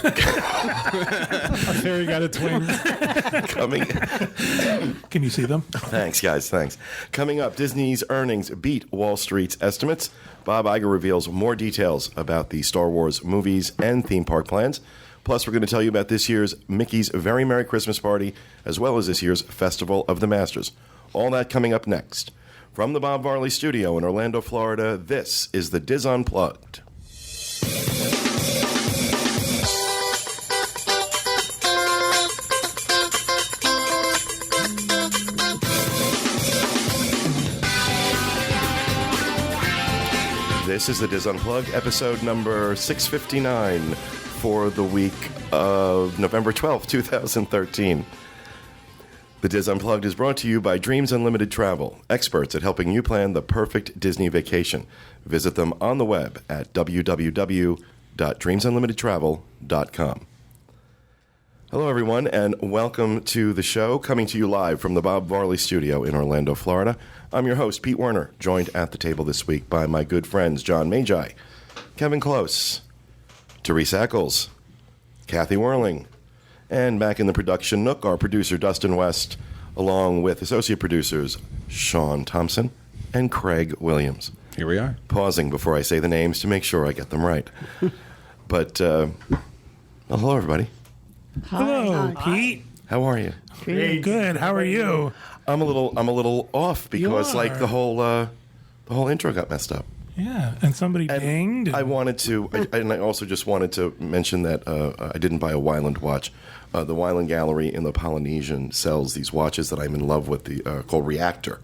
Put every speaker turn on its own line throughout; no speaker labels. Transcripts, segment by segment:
A fairy got a twin.
Coming.
Can you see them?
Thanks, guys. Thanks. Coming up, Disney's earnings beat Wall Street's estimates. Bob Iger reveals more details about the Star Wars movies and theme park plans. Plus, we're going to tell you about this year's Mickey's Very Merry Christmas Party, as well as this year's Festival of the Masters. All that coming up next. From the Bob Varley Studio in Orlando, Florida, this is the Diz Unplugged. This is the Diz Unplugged, episode number 659 for the week of November 12th, 2013. The Diz Unplugged is brought to you by Dreams Unlimited Travel, experts at helping you plan the perfect Disney vacation. Visit them on the web at www.dreamsunlimitedtravel.com. Hello, everyone, and welcome to the show, coming to you live from the Bob Varley Studio in Orlando, Florida. I'm your host, Pete Werner, joined at the table this week by my good friends John Magi, Kevin Close, Teresa Eccles, Kathy Whirling, and back in the production nook, our producer Dustin West, along with associate producers Sean Thompson and Craig Williams.
Here we are.
Pausing before I say the names to make sure I get them right. But, well, hello, everybody.
Hello, Pete.
How are you?
Good. How are you?
I'm a little off because like the whole intro got messed up.
Yeah, and somebody dinged.
I wanted to, and I also just wanted to mention that I didn't buy a Weiland watch. The Weiland Gallery in the Polynesian sells these watches that I'm in love with, called Reactor,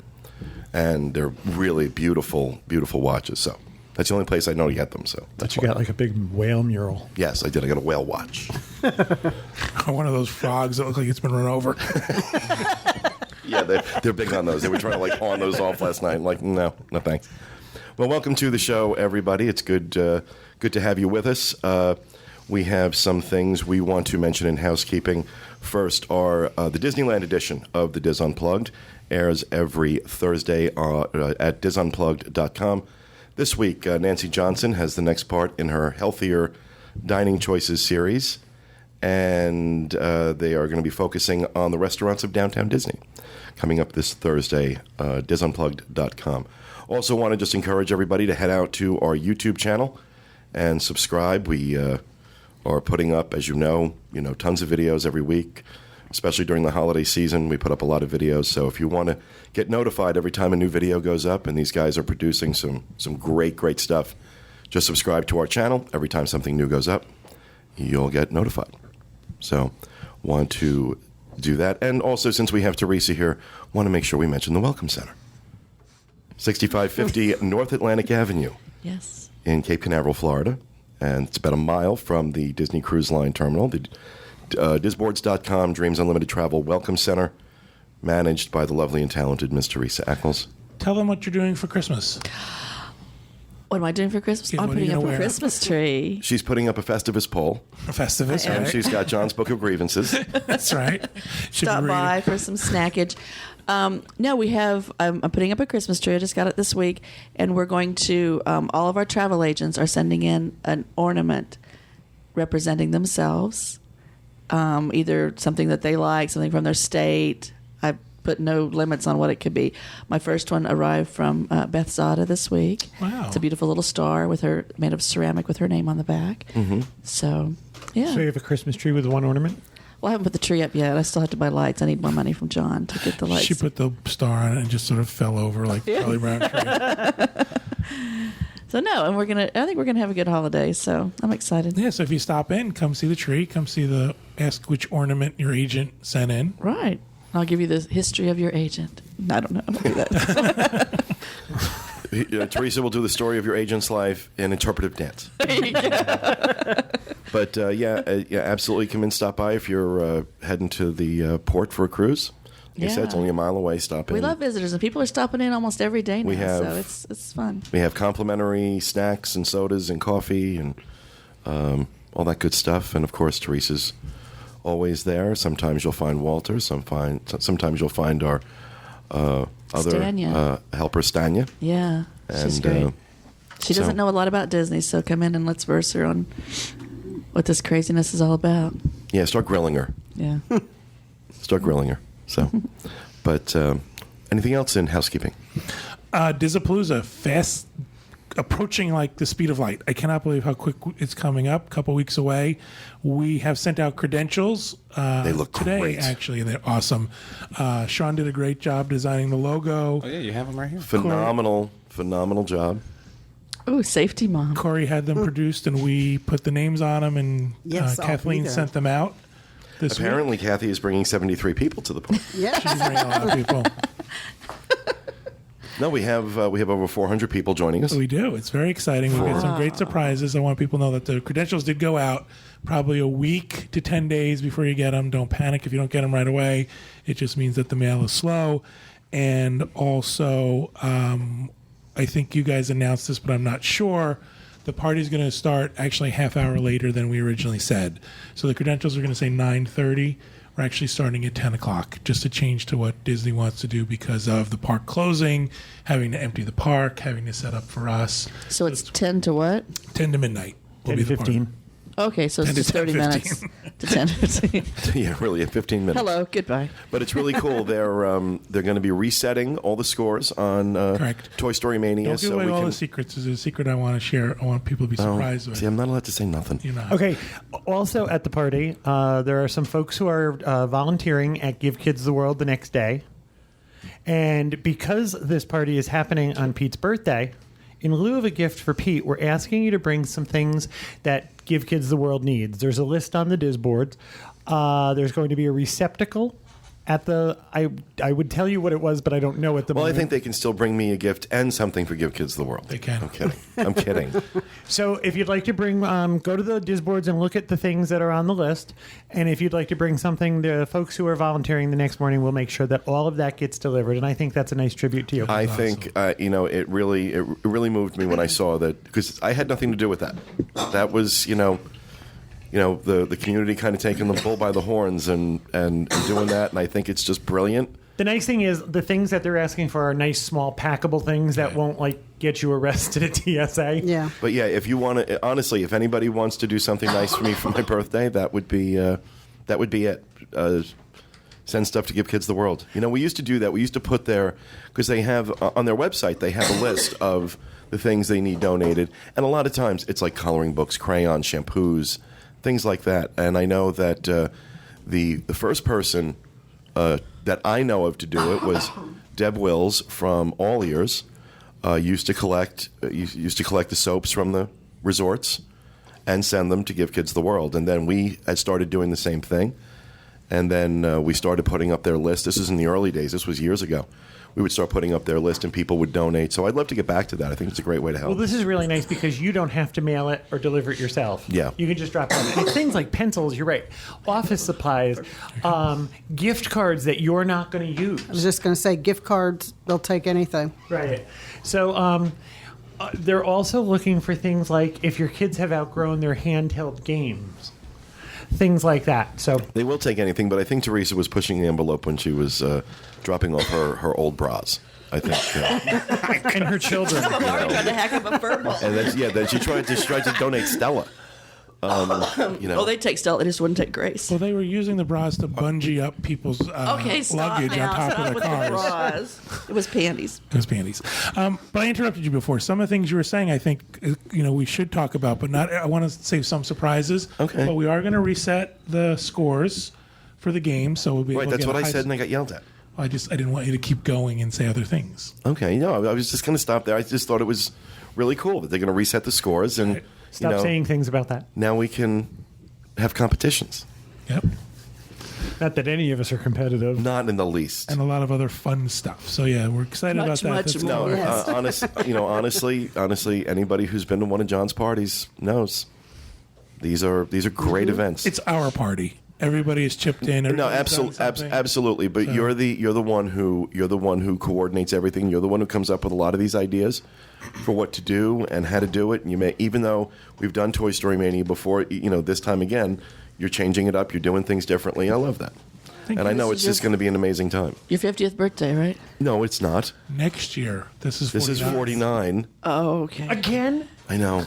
and they're really beautiful, beautiful watches. So that's the only place I know to get them. So
But you got like a big whale mural.
Yes, I did. I got a whale watch.
One of those frogs that look like it's been run over.
Yeah, they're big on those. They were trying to like pawn those off last night. I'm like, no thanks. Well, welcome to the show, everybody. It's good to have you with us. We have some things we want to mention in housekeeping. First are the Disneyland edition of the Diz Unplugged airs every Thursday at DizUnplugged.com. This week, Nancy Johnson has the next part in her Healthier Dining Choices series, and they are going to be focusing on the restaurants of downtown Disney. Coming up this Thursday, DizUnplugged.com. Also want to just encourage everybody to head out to our YouTube channel and subscribe. We are putting up, as you know, tons of videos every week, especially during the holiday season. We put up a lot of videos, so if you want to get notified every time a new video goes up, and these guys are producing some great stuff, just subscribe to our channel. Every time something new goes up, you'll get notified. So want to do that. And also, since we have Teresa here, want to make sure we mention the Welcome Center. 6550 North Atlantic Avenue.
Yes.
In Cape Canaveral, Florida. And it's about a mile from the Disney Cruise Line Terminal. The Disboards.com Dreams Unlimited Travel Welcome Center, managed by the lovely and talented Miss Teresa Eccles.
Tell them what you're doing for Christmas.
What am I doing for Christmas?
Yeah,
I'm putting up a Christmas tree.
She's putting up a Festivus pole.
A Festivus,
And
right?
she's got John's Book of Grievances.
That's right. Should
Stop
be
by
reading.
for some snackage. No, we have. I'm putting up a Christmas tree. I just got it this week, and we're going to. All of our travel agents are sending in an ornament representing themselves, either something that they like, something from their state. I put no limits on what it could be. My first one arrived from Beth Zada this week.
Wow.
It's a beautiful little star made of ceramic with her name on the back.
Mm-hmm.
So, yeah.
So you have a Christmas tree with one ornament?
Well, I haven't put the tree up yet. I still have to buy lights. I need more money from John to get the lights.
She put the star on it and just sort of fell over like Charlie Brown tree.
So no, and I think we're gonna have a good holiday. So I'm excited.
Yeah, so if you stop in, come see the tree, ask which ornament your agent sent in.
Right. I'll give you the history of your agent. I don't know. I don't do that.
Teresa will do the story of your agent's life in interpretive dance.
There you go.
But yeah, absolutely come in, stop by if you're heading to the port for a cruise. Like I said, it's only a mile away. Stop in.
We love visitors, and people are stopping in almost every day now. So it's fun.
We have complimentary snacks and sodas and coffee and all that good stuff. And of course, Teresa's always there. Sometimes you'll find Walter. Sometimes you'll find our other helper, Stanya.
Yeah, she's great. She doesn't know a lot about Disney, so come in and let's verse her on what this craziness is all about.
Yeah, start grilling her.
Yeah.
Start grilling her. So, but anything else in housekeeping?
Dizzapalooza, fast, approaching like the speed of light. I cannot believe how quick it's coming up. A couple weeks away. We have sent out credentials.
They look
today,
great.
actually. They're awesome. Sean did a great job designing the logo.
Oh, yeah, you have them right here.
Phenomenal job.
Oh, safety mom.
Corey had them produced, and we put the names on them, and
Yes, I'll be
Kathleen
there.
sent them out this
Apparently,
week.
Kathy is bringing 73 people to the party.
Yeah.
She's bringing a lot of people.
No, we have over 400 people joining us.
We do. It's very exciting. We get some great surprises. I want people to know that the credentials did go out probably a week to 10 days before you get them. Don't panic if you don't get them right away. It just means that the mail is slow. And also, I think you guys announced this, but I'm not sure. The party's going to start actually half hour later than we originally said. So the credentials are going to say 9:30. We're actually starting at 10 o'clock, just to change to what Disney wants to do because of the park closing, having to empty the park, having to set up for us.
So it's 10 to what?
10 to midnight will
10
be
to
the party.
15.
Okay, so it's
10 to
just 30 minutes
10:15.
to 10:15.
Yeah, really, at 15 minutes.
Hello, goodbye.
But it's really cool. They're going to be resetting all the scores on
Correct.
Toy Story Mania.
Don't give
so
away
we
all
can.
the secrets. There's a secret I want to share. I want people to be surprised with.
See, I'm not allowed to say nothing.
You know.
Okay. Also at the party, there are some folks who are volunteering at Give Kids the World the next day. And because this party is happening on Pete's birthday, in lieu of a gift for Pete, we're asking you to bring some things that Give Kids the World needs. There's a list on the Diz boards. There's going to be a receptacle at the. I would tell you what it was, but I don't know at the
Well, I
moment.
think they can still bring me a gift and something for Give Kids the World.
They can.
I'm kidding. I'm kidding.
So if you'd like to bring, go to the Diz boards and look at the things that are on the list. And if you'd like to bring something, the folks who are volunteering the next morning will make sure that all of that gets delivered. And I think that's a nice tribute to you.
I think it really moved me when I saw that because I had nothing to do with that. That was the community kind of taking the bull by the horns and doing that, and I think it's just brilliant.
The nice thing is the things that they're asking for are nice, small, packable things that won't get you arrested at TSA.
Yeah.
But yeah, if you want to, honestly, if anybody wants to do something nice for me for my birthday, that would be it. Send stuff to Give Kids the World. We used to do that. We used to put because they have on their website they have a list of the things they need donated, and a lot of times it's like coloring books, crayons, shampoos, things like that. And I know that the first person that I know of to do it was Deb Wills from All Ears. Used to collect the soaps from the resorts and send them to Give Kids the World. And then we had started doing the same thing. And then we started putting up their list. This is in the early days. This was years ago. We would start putting up their list and people would donate. So I'd love to get back to that. I think it's a great way to help.
Well, this is really nice because you don't have to mail it or deliver it yourself.
Yeah.
You can just drop it on. And it's things like pencils, you're right, office supplies, gift cards that you're not going to use.
I was just going to say gift cards, they'll take anything.
Right. So they're also looking for things like if your kids have outgrown their handheld games, things like that. So
They will take anything, but I think Teresa was pushing the envelope when she was dropping off her old bras. I think.
and her children.
I'm already trying to hack up a fur ball.
And then she tried to donate Stella.
Oh, they take Stella. They just wouldn't take Grace.
Well, they were using the bras to bungee up people's
Okay, stop
luggage
now.
on top
Stop
of
with
their
the
cars.
bras. It was panties.
Those panties. But I interrupted you before. Some of the things you were saying, I think, we should talk about, but not. I want to save some surprises.
Okay.
But we are going to reset the scores for the game, so we'll be able
Right,
to
that's
get
what
a
I
high
said, and I got yelled at.
I didn't want you to keep going and say other things.
Okay, no, I was just going to stop there. I just thought it was really cool that they're going to reset the scores, and
Stop saying things about that.
now we can have competitions.
Yep.
Not that any of us are competitive.
Not in the least.
And a lot of other fun stuff. So yeah, we're excited
Much,
about that.
much
That's
more.
all.
Yes.
honestly, anybody who's been to one of John's parties knows these are great events.
It's our party. Everybody has chipped in.
No,
Everybody's done something.
absolutely. But
So-
you're the one who coordinates everything. You're the one who comes up with a lot of these ideas for what to do and how to do it. And even though we've done Toy Story Mania before, this time again, you're changing it up. You're doing things differently. I love that.
Thank
And
you.
I know
This
it's
is
just going to be an amazing time.
Your 50th birthday, right?
No, it's not.
Next year, this is 49.
This is 49.
Oh, okay.
Again?
I know.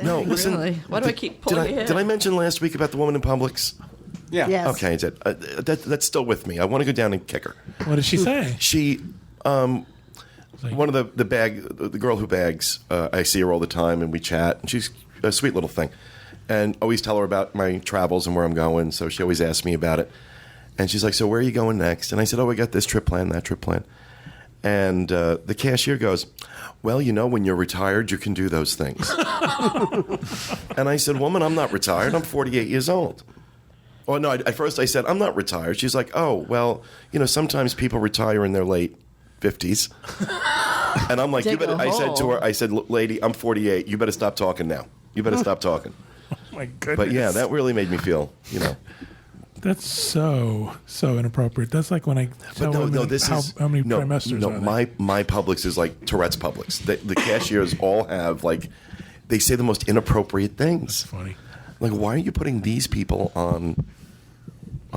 No, listen.
Really? Why do I keep pulling your hair?
Did I mention last week about the woman in Publix?
Yeah.
Yes.
Okay, I did. That's still with me. I want to go down and kick her.
What did she say?
She, one of the girl who bags, I see her all the time and we chat, and she's a sweet little thing. And always tell her about my travels and where I'm going, so she always asks me about it. And she's like, so where are you going next? And I said, I got this trip plan, that trip plan. And the cashier goes, well, when you're retired, you can do those things. And I said, woman, I'm not retired. I'm 48 years old. Well, no, at first I said, I'm not retired. She's like, oh, well, sometimes people retire in their late 50s. And I'm like, I said to her, I said, lady, I'm 48. You better stop talking now. You better stop talking.
Oh, my goodness.
But yeah, that really made me feel,
That's so inappropriate. That's like when I tell women how many trimesters are there.
My Publix is like Tourette's Publix. The cashiers all have they say the most inappropriate things.
That's funny.
Like, why are you putting these people on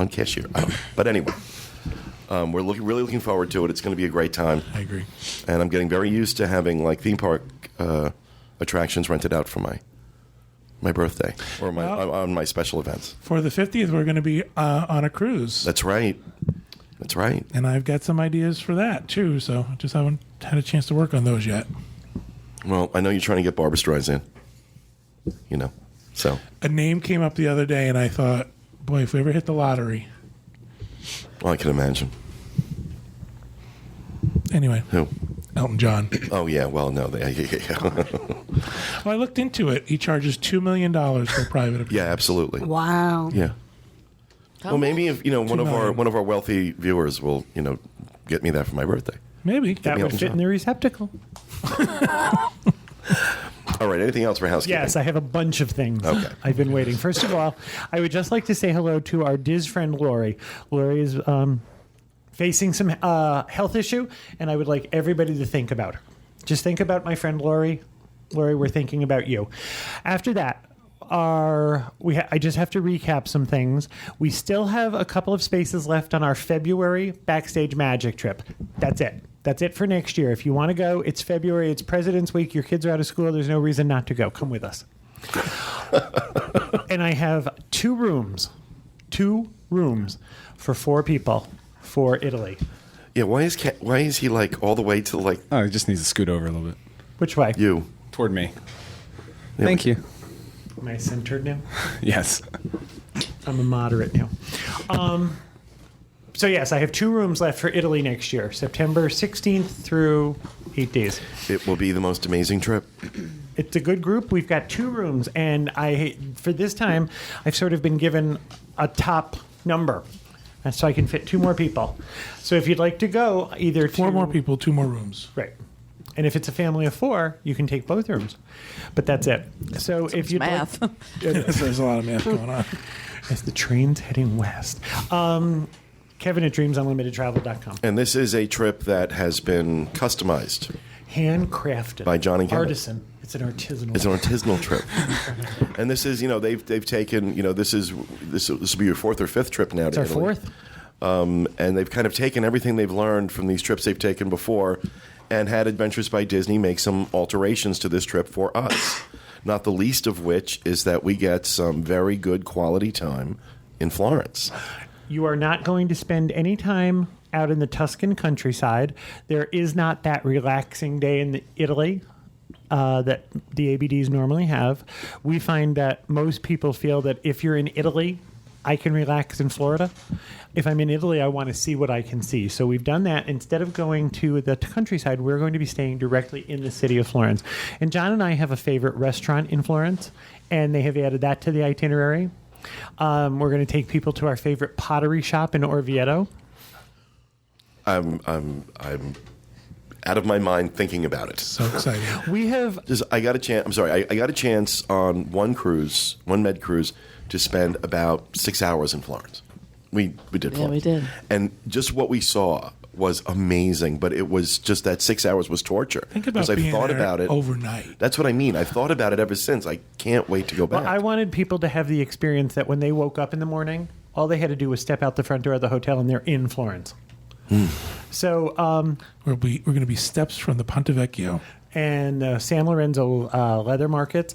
cashier? I don't know. But anyway, we're really looking forward to it. It's going to be a great time.
I agree.
And I'm getting very used to having theme park attractions rented out for my birthday or on my special events.
For the 50th, we're going to be on a cruise.
That's right.
And I've got some ideas for that, too, so I just haven't had a chance to work on those yet.
Well, I know you're trying to get Barbra Streisand, so.
A name came up the other day, and I thought, boy, if we ever hit the lottery.
Well, I can imagine.
Anyway.
Who?
Elton John.
Oh, yeah. Well, no.
Well, I looked into it. He charges $2 million for a private appearance.
Yeah, absolutely.
Wow.
Yeah. Well, maybe if one of our wealthy viewers will get me that for my birthday.
Maybe.
That would fit in the receptacle.
All right. Anything else for housekeeping?
Yes, I have a bunch of things.
Okay.
I've been waiting. First of all, I would just like to say hello to our Diz friend, Lori. Lori is facing some health issue, and I would like everybody to think about her. Just think about my friend Lori. Lori, we're thinking about you. After that, I just have to recap some things. We still have a couple of spaces left on our February Backstage Magic trip. That's it. That's it for next year. If you want to go, it's February. It's President's Week. Your kids are out of school. There's no reason not to go. Come with us. And I have two rooms for 4 people for Italy.
Yeah. Why is he all the way to
Oh, he just needs to scoot over a little bit.
Which way?
you?
Toward me.
Yeah.
Thank you.
Am I centered now?
Yes.
I'm a moderate now. So yes, I have 2 rooms left for Italy next year, September 16th through 8 days.
It will be the most amazing trip.
It's a good group. We've got 2 rooms, and for this time, I've sort of been given a top number, and so I can fit 2 more people. So if you'd like to go, either
4 more people, 2 more rooms.
right? And if it's a family of 4, you can take both rooms. But that's it. So if you
Math.
There's a lot of math going on.
as the train's heading west. Kevin at DreamsUnlimitedTravel.com.
And this is a trip that has been customized.
Handcrafted.
By Johnny Kendall.
Artisan. It's an artisanal.
It's an artisanal trip. And this is, they've taken, this will be your 4th or 5th trip now
It's
to
our
Italy.
4th.
And they've kind of taken everything they've learned from these trips they've taken before and had Adventures by Disney make some alterations to this trip for us. Not the least of which is that we get some very good quality time in Florence.
You are not going to spend any time out in the Tuscan countryside. There is not that relaxing day in Italy that the ABDs normally have. We find that most people feel that if you're in Italy, I can relax in Florida. If I'm in Italy, I want to see what I can see. So we've done that. Instead of going to the countryside, we're going to be staying directly in the city of Florence. And John and I have a favorite restaurant in Florence, and they have added that to the itinerary. We're going to take people to our favorite pottery shop in Orvieto.
I'm out of my mind thinking about it.
So exciting.
We have
I got a chance. I'm sorry. I got a chance on one med cruise, to spend about 6 hours in Florence. We did.
Yeah,
Florence.
we did.
And just what we saw was amazing, but it was just that 6 hours was torture.
Think about
because I've
being
thought
there
about it
overnight.
That's what I mean. I've thought about it ever since. I can't wait to go back.
Well, I wanted people to have the experience that when they woke up in the morning, all they had to do was step out the front door of the hotel and they're in Florence. So
We're going to be steps from the Ponte Vecchio.
and San Lorenzo leather markets.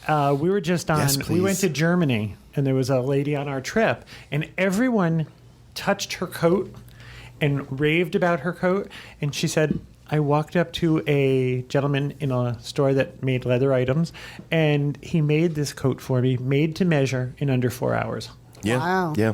We were just on.
Yes,
we went
please.
to Germany, and there was a lady on our trip, and everyone touched her coat and raved about her coat. And she said, I walked up to a gentleman in a store that made leather items, and he made this coat for me, made to measure, in under 4 hours.
Yeah.
Wow.
Yeah.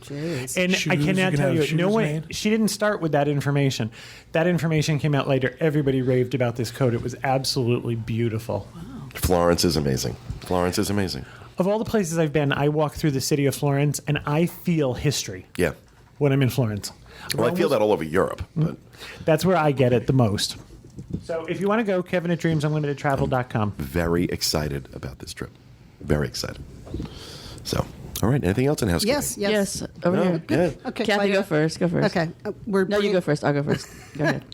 Jeez.
And
Shoes,
I
you
cannot
can
tell
have
you, no
shoes
one.
made?
She didn't start with that information. That information came out later. Everybody raved about this coat. It was absolutely beautiful.
Florence is amazing. Florence is amazing.
Of all the places I've been, I walk through the city of Florence, and I feel history
Yeah.
when I'm in Florence.
Well, I feel that all over Europe. But
That's where I get it the most. So if you want to go, Kevin at DreamsUnlimitedTravel.com.
very excited about this trip. Very excited. So, all right. Anything else in housekeeping?
Yes.
Yes, over
No,
here.
good.
Okay.
Kathy,
Claudia.
go first. Go first.
Okay.
No, you go first. I'll go first. Go ahead.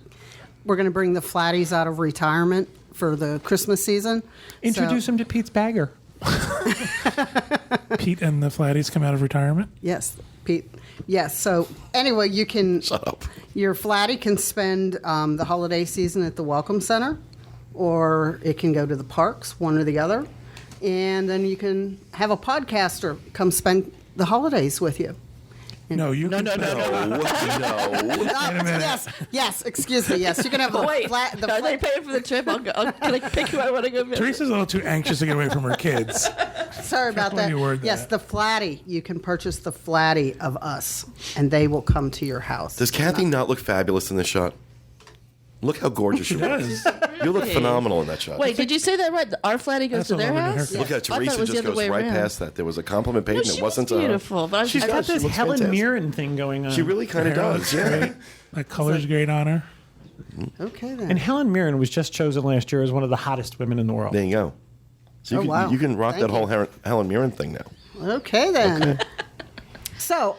We're going to bring the Flatties out of retirement for the Christmas season.
Introduce him to Pete's Bagger.
Pete and the Flatties come out of retirement.
Yes, Pete. Yes. So anyway, you can.
Shut up.
Your Flatty can spend the holiday season at the Welcome Center, or it can go to the parks, one or the other, and then you can have a podcaster come spend the holidays with you.
No, you can
No.
Yes. Excuse me. Yes, you can have the
Wait,
flat. The
are they
flat
paying for the trip? Can I pick who I want to go visit?
Teresa's a little too anxious to get away from her kids.
sorry about
Careful
that.
how you word
Yes,
that.
the Flatty. You can purchase the Flatty of us, and they will come to your house.
Does Kathy not look fabulous in this shot? Look how gorgeous you look.
Does.
You look phenomenal in that shot.
Wait, did you say that right? Our Flatty goes
That's
to
a
their
lovely
house?
haircut.
Look how
I thought it
Teresa
was the
just
other
goes
way
right
around.
past that. There was a compliment page,
No,
and
she
it wasn't
was beautiful. But
She's
I
got
Got
she
this
looks
Helen
fantastic.
Mirren thing going on.
She really kind of
Hair
does.
looks
Yeah.
great. That color's great on her.
Okay then.
And Helen Mirren was just chosen last year as one of the hottest women in the world.
There you go. So you,
Oh,
can,
wow.
you can rock
Thank
that whole
you.
Helen Mirren thing now.
Okay then. So,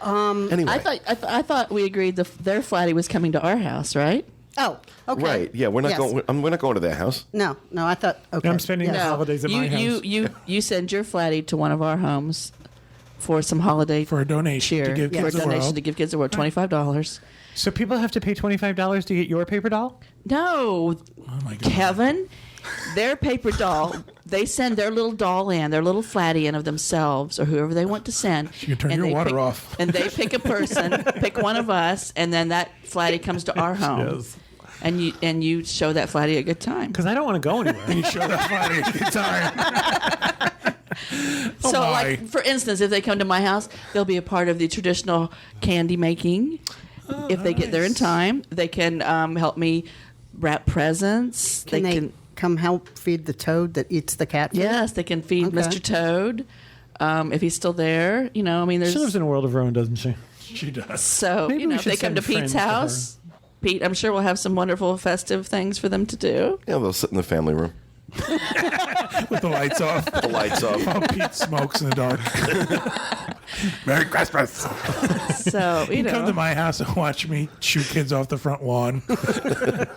Anyway.
I thought we agreed their Flatty was coming to our house, right?
oh, okay.
Right. Yeah, we're not
Yes.
going. We're not going to their house.
No, I thought. Okay.
I'm spending
Yes.
the holidays at my house.
You send your Flatty to one of our homes for some holiday
For a donation
cheer
to give
for
kids
a
the
donation
world.
to give kids the world, $25.
So people have to pay $25 to get your paper doll?
No,
Oh my god.
Kevin, their paper doll. They send their little doll in, their little Flatty in of themselves or whoever they want to send.
You can turn
and
your
they
water
pick-
off.
And they pick a person, pick one of us, and then that Flatty comes to our home.
Yes.
And you show that Flatty a good time.
Because I don't want to go anywhere.
You show that Flatty a good time. Oh
So,
my.
like for instance, if they come to my house, they'll be a part of the traditional candy making. If they get there in
nice.
time, they can help me wrap presents.
Can they come help feed the toad that eats the cat food?
Yes, they can feed
Okay.
Mr. Toad if he's still there. You know, I mean, there's
She lives in a world of her own, doesn't she?
She does.
so
Maybe
you know
we
if they
should
come to
send
Pete's
friends to her.
house. Pete, I'm sure we'll have some wonderful festive things for them to do.
Yeah, they'll sit in the family room.
With the lights off.
The lights off.
While Pete smokes in the dark. Merry Christmas.
So you
Come to
know,
my house and watch me shoot kids off the front lawn.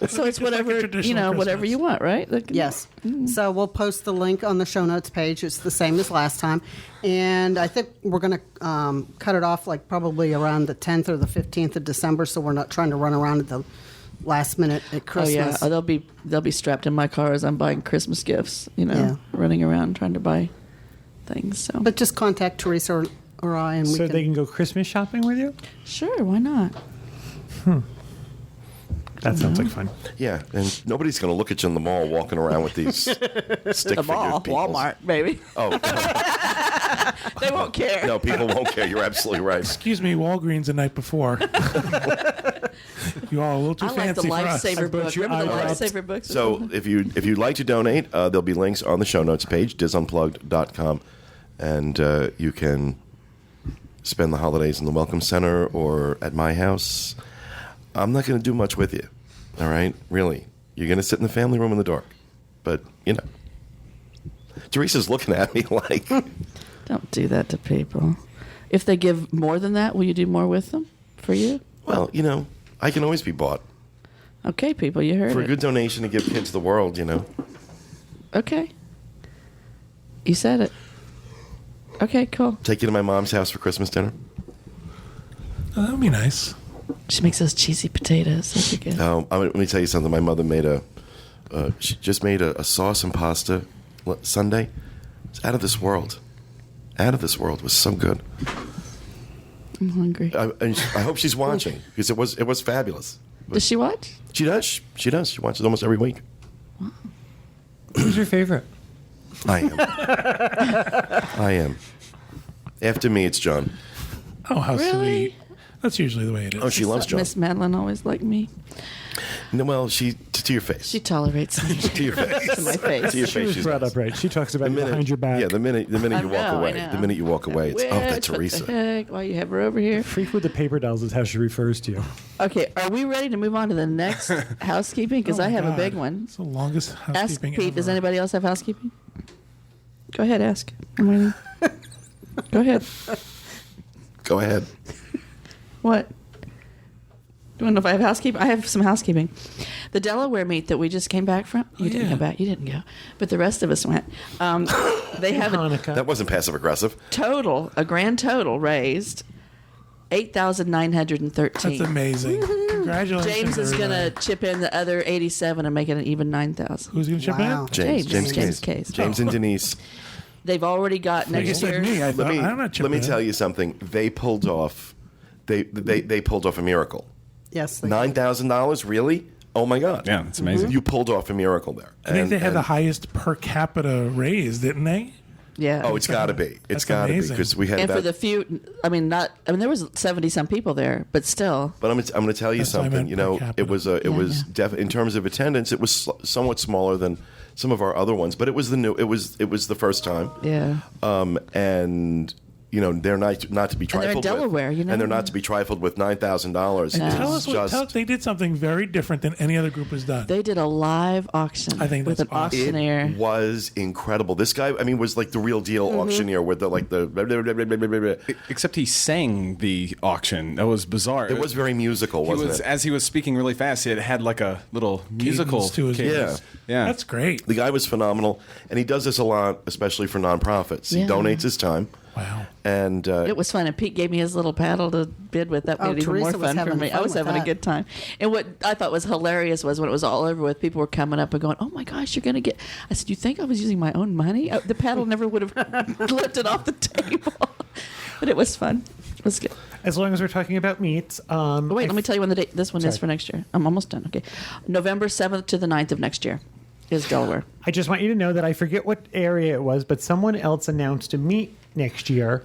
so it's whatever
traditional
whatever
Christmas.
you want, right? They can-
Yes. So we'll post the link on the show notes page. It's the same as last time. And I think we're going to cut it off like probably around the 10th or the 15th of December, so we're not trying to run around at the last minute at
Oh
Christmas.
yeah, they'll be strapped in my car as I'm buying Christmas gifts. You know,
Yeah.
running around trying to buy things. So
But just contact Teresa or I, and we
So
can.
they can go Christmas shopping with you?
sure, why not?
That sounds like fun.
Yeah, and nobody's going to look at you in the mall walking around with these stick
The
figure
mall,
people.
Walmart, baby.
Oh,
They won't care.
no, people won't care. You're absolutely right.
Excuse me, Walgreens the night before. You all a little too
I like the
fancy for us.
lifesaver book.
bet you
Remember the
I wrapped-
lifesaver books?
So if you'd like to donate, there'll be links on the show notes page, disunplugged.com, and you can spend the holidays in the Welcome Center or at my house. I'm not going to do much with you, all right? Really. You're going to sit in the family room in the dark. But, you know. Teresa's looking at me like,
Don't do that to people. If they give more than that, will you do more with them for you?
well, you know, I can always be bought.
Okay, people, you heard
For a
it.
good donation to give kids the world, you know.
Okay. You said it. Okay, cool.
Take you to my mom's house for Christmas dinner.
Oh, that would be nice.
She makes those cheesy potatoes. That'd be good.
Let me tell you something. My mother made a She just made a sauce and pasta Sunday. It's out of this world. Out of this world. It was so good.
I'm hungry.
I hope she's watching because it was fabulous.
Does she watch?
She does. She does. She watches almost every week.
Who's your favorite?
I am. I am. After me, it's John.
Oh, how
Really?
sweet. That's usually the way it is.
Oh, she loves John.
Miss Madeline always liked me.
No, well, she to your face.
She tolerates me.
To your face.
To my face.
To your
She
face.
was
she's
brought
nice.
up right. She talks about
The
you
minute,
behind your back.
yeah, the minute you
I
walk
know,
away,
I know.
the minute you walk away, it's that
What the
Teresa.
heck? Why you have her over here?
Freak with the paper dolls is how she refers to you.
Okay, are we ready to move on to the next housekeeping? Because
Oh,
I
my
have a
God.
big one.
It's the longest
Ask
housekeeping
Pete.
ever.
Does anybody else have housekeeping? Go ahead, ask. I'm waiting. Go ahead.
Go ahead.
What? Do you want to know if I have housekeeping? I have some housekeeping. The Delaware meet that we just came back from. You didn't
yeah.
come back. You didn't go. But the rest of us went. They have a
Hanukkah.
That wasn't passive aggressive.
a grand total raised $8,913.
That's amazing. Congratulations.
James is going to
everybody.
chip in the other 87 and make it an even 9,000.
Who's going to chip
Wow.
in?
James Case.
James and Denise.
They've already got
Like you
next
said
year.
me, I
Let
thought,
me
I'm not chipping
let me
in.
tell you something. They pulled off. They pulled off a miracle.
Yes. they-
$9,000, really? Oh my God!
Yeah, it's amazing.
You pulled off a miracle there.
I think they had
And-
the highest per capita raise, didn't they?
Yeah.
Oh, it's got to be. It's
That's
got to be
amazing.
because we had
and
about.
for the few, there was 70 some people there, but still.
But I'm going to tell you
That's what I
something.
meant
You
per
know,
capita.
it was in terms of attendance, it was somewhat smaller than some of our other ones, but it was the first time.
Yeah.
And you know they're not to be
they're in
trifled
Delaware,
with,
you know?
and they're not to be trifled with $9,000.
And
Tell us they did something very different than any other group has done.
They did a live auction
I think
with an
that's awesome.
auctioneer.
It was incredible. This guy, I mean, was like the real deal
Mm-hmm.
auctioneer with the
Except he sang the auction. That was bizarre.
It was very musical,
He
wasn't
was
it?
as he was speaking really fast. It had like a little musical
to his
cadence.
voice.
Yeah.
That's great.
The guy was phenomenal, and he does this a lot, especially for nonprofits. He
Yeah.
donates his time,
Wow.
and
It was fun, and Pete gave me his little paddle to bid with. That made
Oh,
it even
Teresa
more
was
fun for
having
me. I
fun
was
with
having a
that.
good time. And what I thought was hilarious was when it was all over with, people were coming up and going, "Oh my gosh, you're going to get!" I said, "You think I was using my own money? The paddle never would have lifted off the table." But it was fun. It was good.
As long as we're talking about meats.
But wait, let me tell you when the date. This one is
Sorry.
for next year. I'm almost done. Okay, November 7th to the 9th of next year is Delaware.
I just want you to know that I forget what area it was, but someone else announced a meet next year.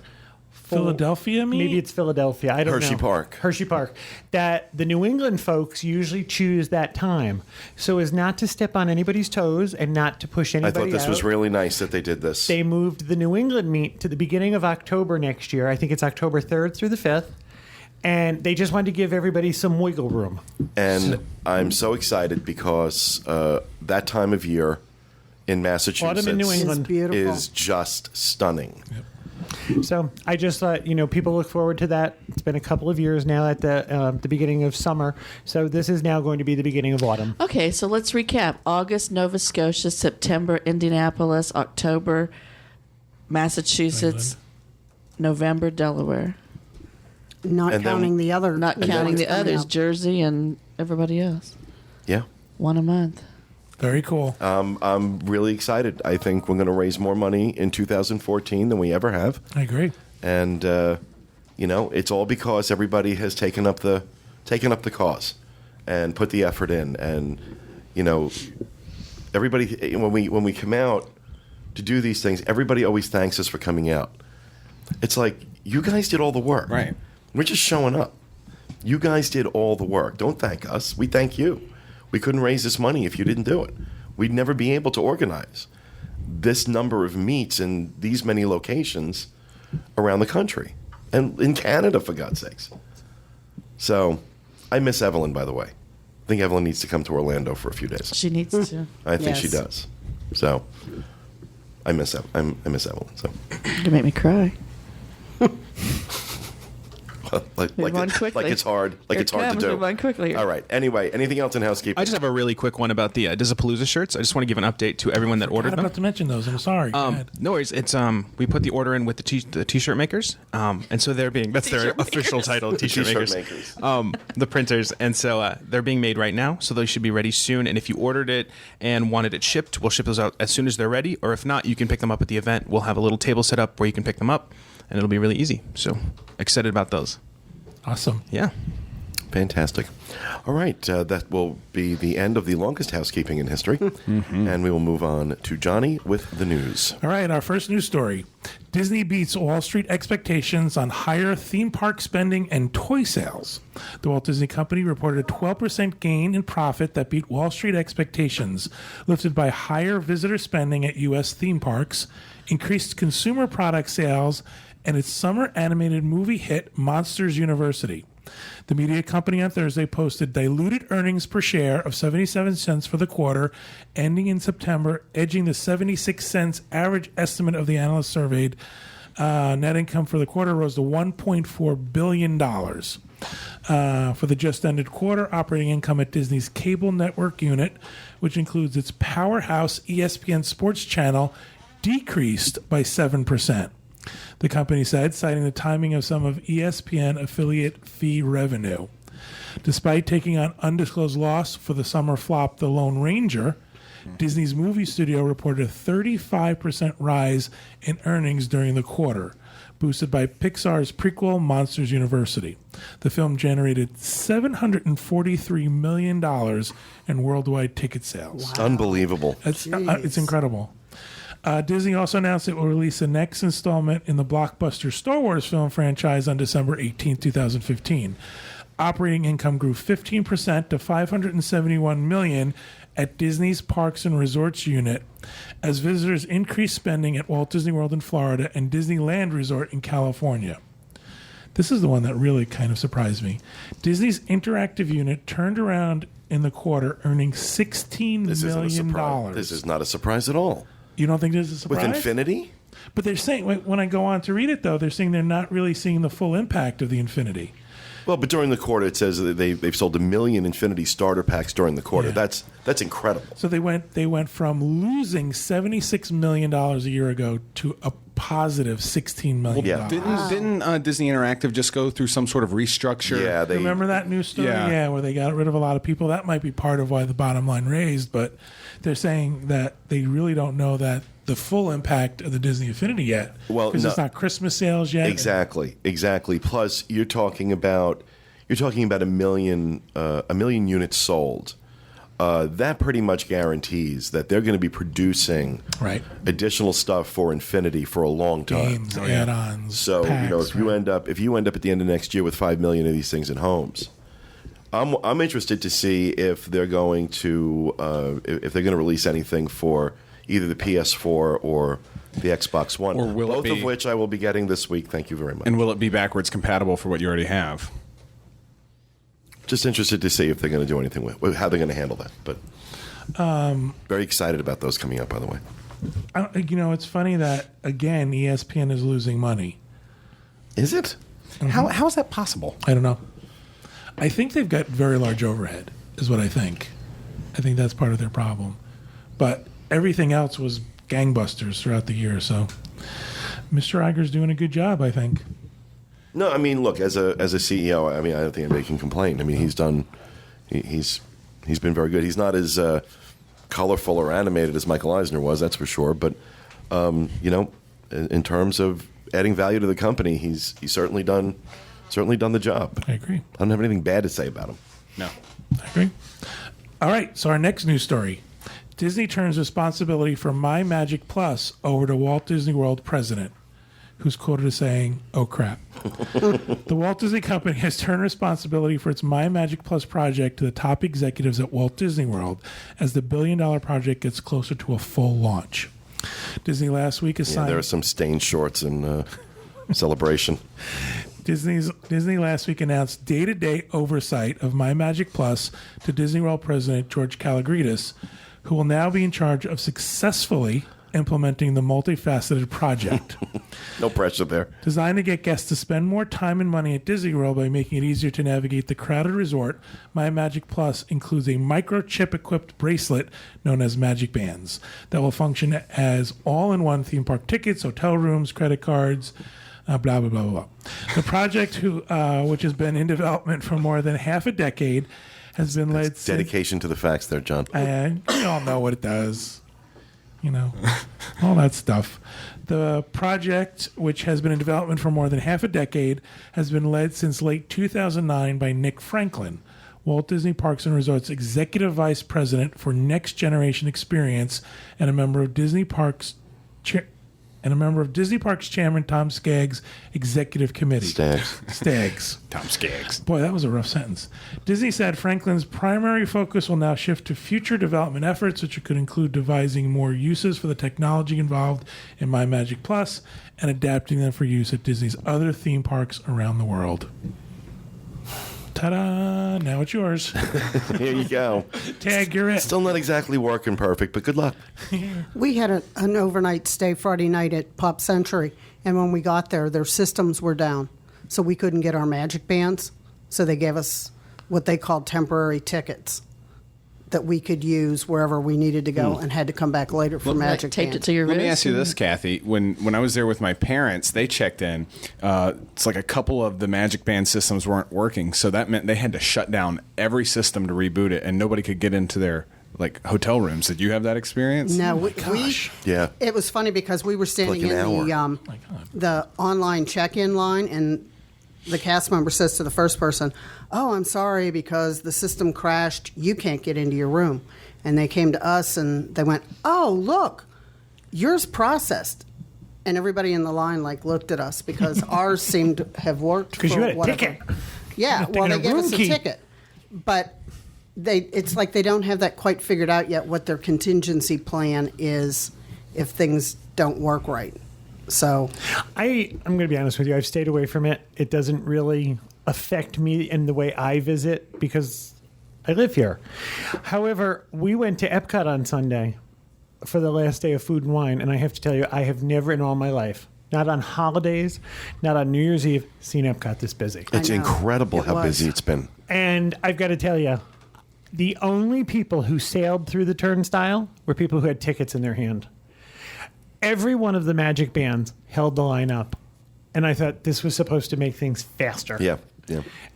Philadelphia meet?
Maybe it's Philadelphia. I don't know.
Hershey Park.
Hershey Park. That the New England folks usually choose that time, so as not to step on anybody's toes and not to push
I
anybody
thought this
out.
was really nice that they did this.
They moved the New England meet to the beginning of October next year. I think it's October 3rd through the 5th. And they just wanted to give everybody some wiggle room.
And I'm so excited because that time of year in Massachusetts
Autumn in New
It's
England.
beautiful.
is just stunning.
So I just thought, people look forward to that. It's been a couple of years now at the beginning of summer. So this is now going to be the beginning of autumn.
Okay, so let's recap. August, Nova Scotia. September, Indianapolis. October, Massachusetts. November, Delaware.
Not
And then-
counting the other.
Not
the
counting
ones
the
coming
others,
up.
Jersey and everybody else.
Yeah.
One a month.
Very cool.
I'm really excited. I think we're going to raise more money in 2014 than we ever have.
I agree.
And it's all because everybody has taken up the cause and put the effort in. And everybody when we come out to do these things, everybody always thanks us for coming out. It's like you guys did all the work.
Right.
We're just showing up. You guys did all the work. Don't thank us. We thank you. We couldn't raise this money if you didn't do it. We'd never be able to organize this number of meets in these many locations around the country and in Canada, for God's sakes. So I miss Evelyn, by the way. I think Evelyn needs to come to Orlando for a few days.
She needs to.
I think she
Yes.
does. So I miss Evelyn. So
You make me cry. Move on quickly.
Like it's hard. Like
Here
it's hard
comes,
to do.
move on quickly.
All right. Anyway, anything else in housekeeping?
I just have a really quick one about the Disapalooza shirts. I just want to give an update to everyone that ordered
I'm
them.
about to mention those. I'm sorry. Go ahead.
No worries. It's we put the order in with the t-shirt makers, and so they're being that's their official title, t-shirt makers. The printers, and so they're being made right now, so they should be ready soon. And if you ordered it and wanted it shipped, we'll ship those out as soon as they're ready. Or if not, you can pick them up at the event. We'll have a little table set up where you can pick them up, and it'll be really easy. So excited about those.
Awesome.
Yeah.
Fantastic. All right. That will be the end of the longest housekeeping in history. And we will move on to Johnny with the news.
All right, our first news story. Disney beats Wall Street expectations on higher theme park spending and toy sales. The Walt Disney Company reported a 12% gain in profit that beat Wall Street expectations, lifted by higher visitor spending at U.S. theme parks, increased consumer product sales, and its summer animated movie hit Monsters University. The media company on Thursday posted diluted earnings per share of 77 cents for the quarter, ending in September, edging the 76 cents average estimate of the analysts surveyed. Net income for the quarter rose to $1.4 billion. For the just ended quarter, operating income at Disney's cable network unit, which includes its powerhouse ESPN Sports channel, decreased by 7%. The company said, citing the timing of some of ESPN affiliate fee revenue. Despite taking on undisclosed loss for the summer flop The Lone Ranger, Disney's movie studio reported a 35% rise in earnings during the quarter, boosted by Pixar's prequel Monsters University. The film generated $743 million in worldwide ticket sales.
Wow. Unbelievable.
It's incredible. Disney also announced it will release the next installment in the blockbuster Star Wars film franchise on December 18, 2015. Operating income grew 15% to $571 million at Disney's Parks and Resorts unit as visitors increased spending at Walt Disney World in Florida and Disneyland Resort in California. This is the one that really kind of surprised me. Disney's interactive unit turned around in the quarter, earning $16 million.
This is not a surprise at all.
You don't think this is a surprise?
With Infinity?
But they're saying, when I go on to read it, though, they're saying they're not really seeing the full impact of the Infinity.
Well, but during the quarter, it says that they've sold 1 million Infinity starter packs during the quarter.
Yeah.
That's incredible.
So they went from losing $76 million a year ago to a positive $16 million.
Yeah.
Didn't Disney Interactive just go through some sort of restructure?
Yeah,
remember that news story?
Yeah,
where they got rid of a lot of people. That might be part of why the bottom line raised, but they're saying that they really don't know that the full impact of the Disney Infinity yet.
Well,
because it's not Christmas sales yet.
Exactly. Plus, you're talking about 1 million units sold. That pretty much guarantees that they're going to be producing additional stuff for Infinity for a long time.
Games, add-ons,
So
packs,
if you end up at the end of next year with 5 million of these things in homes, I'm interested to see if they're going to release anything for either the PS4 or the Xbox One,
or will
both
it be,
of which I will be getting this week. Thank you very much.
And will it be backwards compatible for what you already have?
Just interested to see if they're going to do anything with how they're going to handle that. But very excited about those coming up, by the way.
It's funny that, again, ESPN is losing money.
Is it?
Mm-hmm.
How is that possible?
I don't know. I think they've got very large overhead, is what I think. I think that's part of their problem. But everything else was gangbusters throughout the year, so Mr. Iger's doing a good job, I think.
No, I mean, look, as a CEO, I don't think anybody can complain. I mean, he's been very good. He's not as colorful or animated as Michael Eisner was, that's for sure. But in terms of adding value to the company, he's certainly done the job.
I agree.
I don't have anything bad to say about him.
No.
I agree. All right, so our next news story. Disney turns responsibility for MyMagic Plus over to Walt Disney World president, who's quoted as saying, "Oh crap." The Walt Disney Company has turned responsibility for its MyMagic Plus project to the top executives at Walt Disney World as the billion-dollar project gets closer to a full launch. Disney last week assigned...
there are some stained shorts in celebration.
Disney last week announced day-to-day oversight of MyMagic Plus to Disney World President George Kalogridis, who will now be in charge of successfully implementing the multifaceted project.
No pressure there.
Designed to get guests to spend more time and money at Disney World by making it easier to navigate the crowded resort, MyMagic Plus includes a microchip-equipped bracelet known as Magic Bands that will function as all-in-one theme park tickets, hotel rooms, credit cards, blah, blah, blah, blah, blah. The project, which has been in development for more than half a decade, has been led since...
Dedication to the facts there, John.
And you all know what it does. You know, all that stuff. The project, which has been in development for more than half a decade, has been led since late 2009 by Nick Franklin, Walt Disney Parks and Resorts Executive Vice President for Next Generation Experience and a member of Disney Parks Chairman Tom Skaggs' Executive Committee. Staggs.
Tom Skaggs.
Boy, that was a rough sentence. Disney said Franklin's primary focus will now shift to future development efforts, which could include devising more uses for the technology involved in MyMagic Plus and adapting them for use at Disney's other theme parks around the world. Ta-da! Now it's yours.
Here you go.
Tag, you're it.
Still not exactly working perfect, but good luck.
We had an overnight stay Friday night at Pop Century, and when we got there, their systems were down, so we couldn't get our Magic Bands. So they gave us what they called temporary tickets that we could use wherever we needed to go and had to come back later for Magic
Taped
Bands.
it to your wrist.
Let me ask you this, Kathy. When I was there with my parents, they checked in. It's like a couple of the Magic Band systems weren't working, so that meant they had to shut down every system to reboot it, and nobody could get into their hotel rooms. Did you have that experience?
No,
Yeah.
It was funny because we were standing
Like an
in the online check-in line, and the cast member says to the first person, "Oh, I'm sorry because the system crashed. You can't get into your room." And they came to us and they went, "Oh, look, yours processed." And everybody in the line looked at us because ours seemed to have worked.
Because you had a ticket.
Yeah, well, they gave us a
key.
ticket, but it's like they don't have that quite figured out yet. What their contingency plan is if things don't work right. So
I'm going to be honest with you. I've stayed away from it. It doesn't really affect me in the way I visit because I live here. However, we went to Epcot on Sunday for the last day of Food and Wine, and I have to tell you, I have never in all my life, not on holidays, not on New Year's Eve, seen Epcot this busy.
It's
know.
incredible how
was.
busy it's been.
And I've got to tell you, the only people who sailed through the turnstile were people who had tickets in their hand. Every one of the Magic Bands held the line up. And I thought this was supposed to make things faster.
Yeah.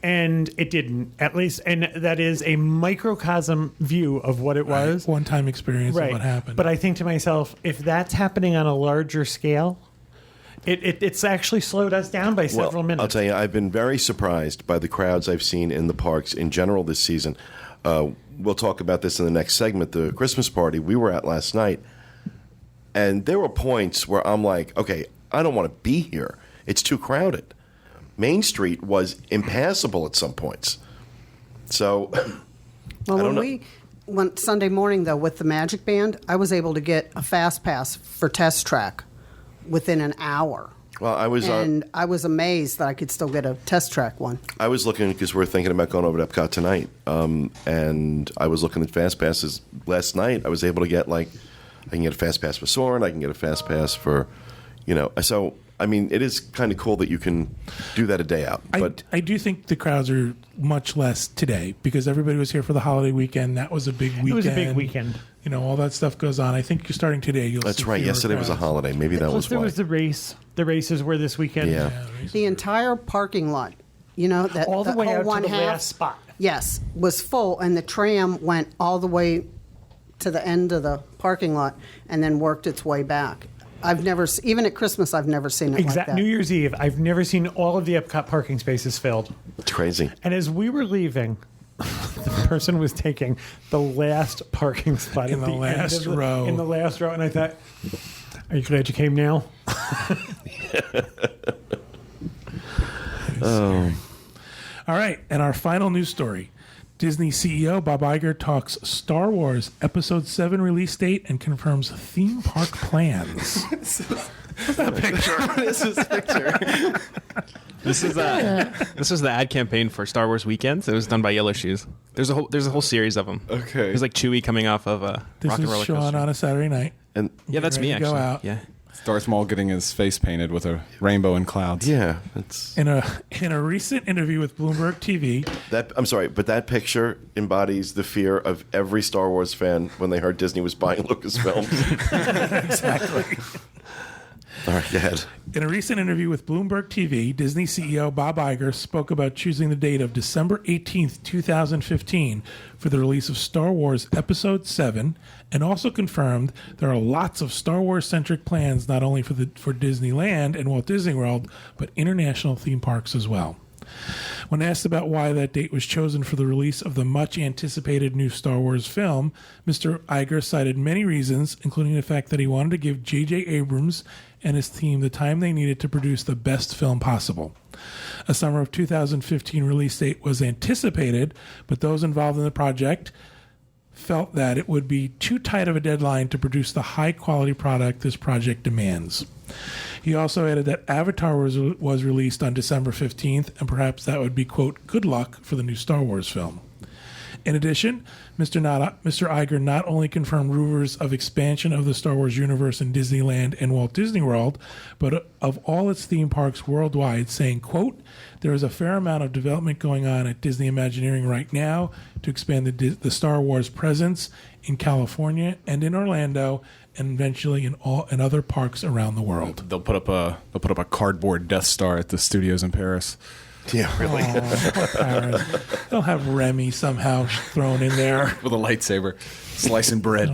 And it didn't, at least. And that is a microcosm view of what it was.
One-time experience of what happened.
But I think to myself, if that's happening on a larger scale, it's actually slowed us down by several minutes.
I'll tell you, I've been very surprised by the crowds I've seen in the parks in general this season. We'll talk about this in the next segment, the Christmas party we were at last night. And there were points where I'm like, okay, I don't want to be here. It's too crowded. Main Street was impassable at some points. So,
Well, we went Sunday morning, though, with the Magic Band, I was able to get a Fast Pass for Test Track within an hour.
well, I was
I was amazed that I could still get a Test Track one.
I was looking because we're thinking about going over to Epcot tonight, and I was looking at Fast Passes last night. I was able to get I can get a Fast Pass for Soarin', I can get a Fast Pass for, so. I mean, it is kind of cool that you can do that a day out. But
I do think the crowds are much less today because everybody was here for the holiday weekend. That was a big weekend.
It was a big weekend.
All that stuff goes on. I think you're starting today.
that's
see
right.
fewer
Yesterday was a
crowds.
holiday. Maybe that
Plus,
was
there
why.
was the race. The races were this weekend.
Yeah.
The entire parking lot, that
All the way
whole
out to
one
the
half,
last spot.
Yes, was full, and the tram went all the way to the end of the parking lot and then worked its way back. I've never, even at Christmas, I've never seen it like that.
New Year's Eve, I've never seen all of the Epcot parking spaces filled.
It's crazy.
And as we were leaving, the person was taking the last parking spot
In the last row.
In the last row, and I thought, "Are you glad you came now?"
All right, and our final news story. Disney CEO Bob Iger talks Star Wars Episode 7 release date and confirms theme park plans.
This is a picture. This is the ad campaign for Star Wars Weekends. It was done by Yellow Shoes. There's a whole series of them.
Okay.
There's Chewie coming off of a
This
Rock and
is
Roller
Sean
Coaster.
on a Saturday night.
And
Yeah, that's me
ready to go
actually.
out.
Yeah.
Darth Maul getting his face painted with a rainbow and clouds.
yeah, it's
In a recent interview with Bloomberg TV,
that. I'm sorry, but that picture embodies the fear of every Star Wars fan when they heard Disney was buying Lucasfilm.
exactly.
All right, go ahead.
In a recent interview with Bloomberg TV, Disney CEO Bob Iger spoke about choosing the date of December 18th, 2015 for the release of Star Wars Episode 7, and also confirmed there are lots of Star Wars-centric plans not only for Disneyland and Walt Disney World, but international theme parks as well. When asked about why that date was chosen for the release of the much-anticipated new Star Wars film, Mr. Iger cited many reasons, including the fact that he wanted to give J.J. Abrams and his team the time they needed to produce the best film possible. A summer of 2015 release date was anticipated, but those involved in the project felt that it would be too tight of a deadline to produce the high-quality product this project demands. He also added that Avatar was released on December 15th, and perhaps that would be, quote, good luck for the new Star Wars film. In addition, Mr. Iger not only confirmed rumors of expansion of the Star Wars universe in Disneyland and Walt Disney World, but of all its theme parks worldwide, saying, quote, there is a fair amount of development going on at Disney Imagineering right now to expand the Star Wars presence in California and in Orlando, and eventually in other parks around the world.
They'll put up a cardboard Death Star at the studios in Paris.
Yeah, really.
Paris. They'll have Remy somehow thrown in there.
With a lightsaber, slicing bread.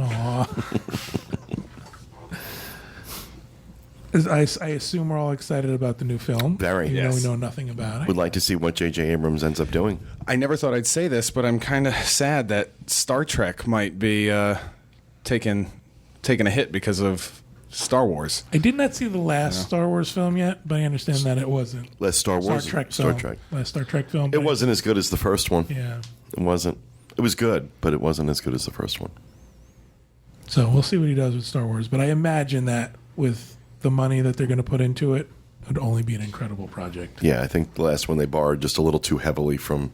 I assume we're all excited about the new film.
Very.
Even though
Yes.
we know nothing about it.
Would like to see what J.J. Abrams ends up doing.
I never thought I'd say this, but I'm kind of sad that Star Trek might be taking a hit because of Star Wars.
I did not see the last Star Wars film yet, but I understand that it wasn't.
Last Star Wars.
Star
Star
film.
Trek.
Last Star Trek film.
It wasn't as good as the first one.
Yeah.
It wasn't. It was good, but it wasn't as good as the first one.
So we'll see what he does with Star Wars. But I imagine that with the money that they're going to put into it, it would only be an incredible project.
Yeah, I think the last one they borrowed just a little too heavily from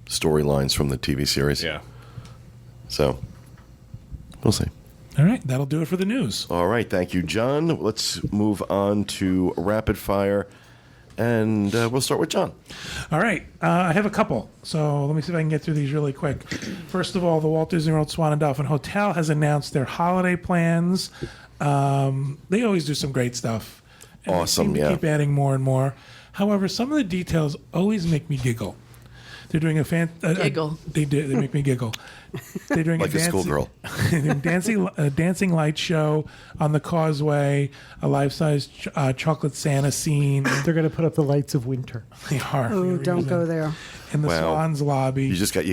storylines from the TV series.
Yeah.
So, we'll see.
All right. That'll do it for the news.
All right, thank you, John. Let's move on to rapid fire, and we'll start with John.
All right. I have a couple. So let me see if I can get through these really quick. First of all, the Walt Disney World Swan and Dolphin Hotel has announced their holiday plans. They always do some great stuff. And they
Awesome,
seem to
yeah.
keep adding more and more. However, some of the details always make me giggle. They're doing
Giggle.
They make me giggle. They're doing
Like a schoolgirl.
dancing light show on the causeway, a life-size chocolate Santa scene.
They're going to put up the lights of winter.
They are.
Oh, don't go there.
In the
Wow.
Swan's lobby.
You got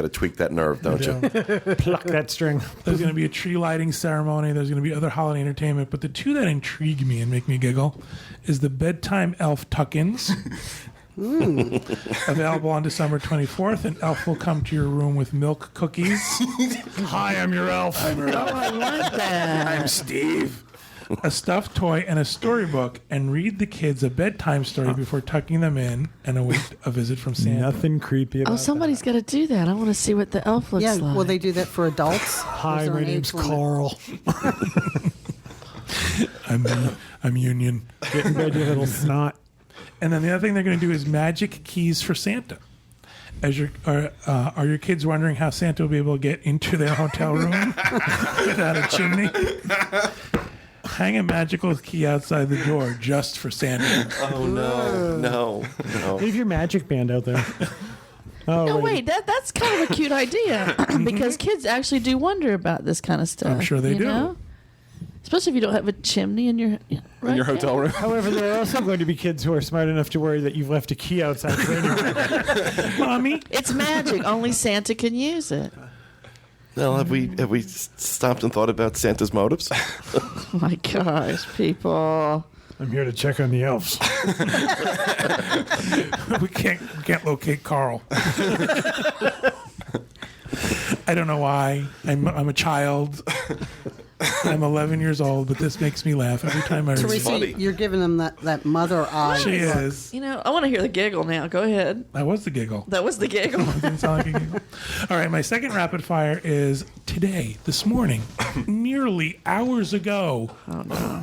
to tweak that nerve, don't you?
Pluck that string.
There's going to be a tree lighting ceremony. There's going to be other holiday entertainment. But the two that intrigue me and make me giggle is the bedtime elf tuck-ins. Available on December 24th. An elf will come to your room with milk cookies.
Hi, I'm your elf.
I like that.
I'm Steve. A stuffed toy and a storybook, and read the kids a bedtime story before tucking them in and await a visit from Santa.
Nothing creepy about
Oh, somebody's got to do that. I want to see what the elf looks
Yeah,
like.
will they do that for adults?
Hi,
Or is there
my
an
name's
age limit?
Carl.
I'm Union.
Get in bed, you little snot.
And then the other thing they're going to do is magic keys for Santa. Are your kids wondering how Santa will be able to get into their hotel room without a chimney? Hang a magical key outside the door just for Santa.
Oh, no.
Leave your magic band out there. Oh,
No, wait, that's kind of a cute idea because kids actually do wonder about this kind of stuff.
I'm sure they
you
do.
know? Especially if you don't have a chimney in your
In your hotel room.
However, there are also going to be kids who are smart enough to worry that you've left a key outside for anyone.
Mommy?
It's magic. Only Santa can use it.
Well, have we stopped and thought about Santa's motives?
Oh my gosh, people.
I'm here to check on the elves.
we can't locate Carl. I don't know why. I'm a child. I'm 11 years old, but this makes me laugh every time I read
Teresa,
funny.
it.
you're giving them that mother eye.
She
look.
is.
You know, I want to hear the giggle now. Go ahead.
That was the giggle.
That was the giggle.
Didn't sound like a giggle. All right, my second rapid fire is today, this morning, merely hours ago.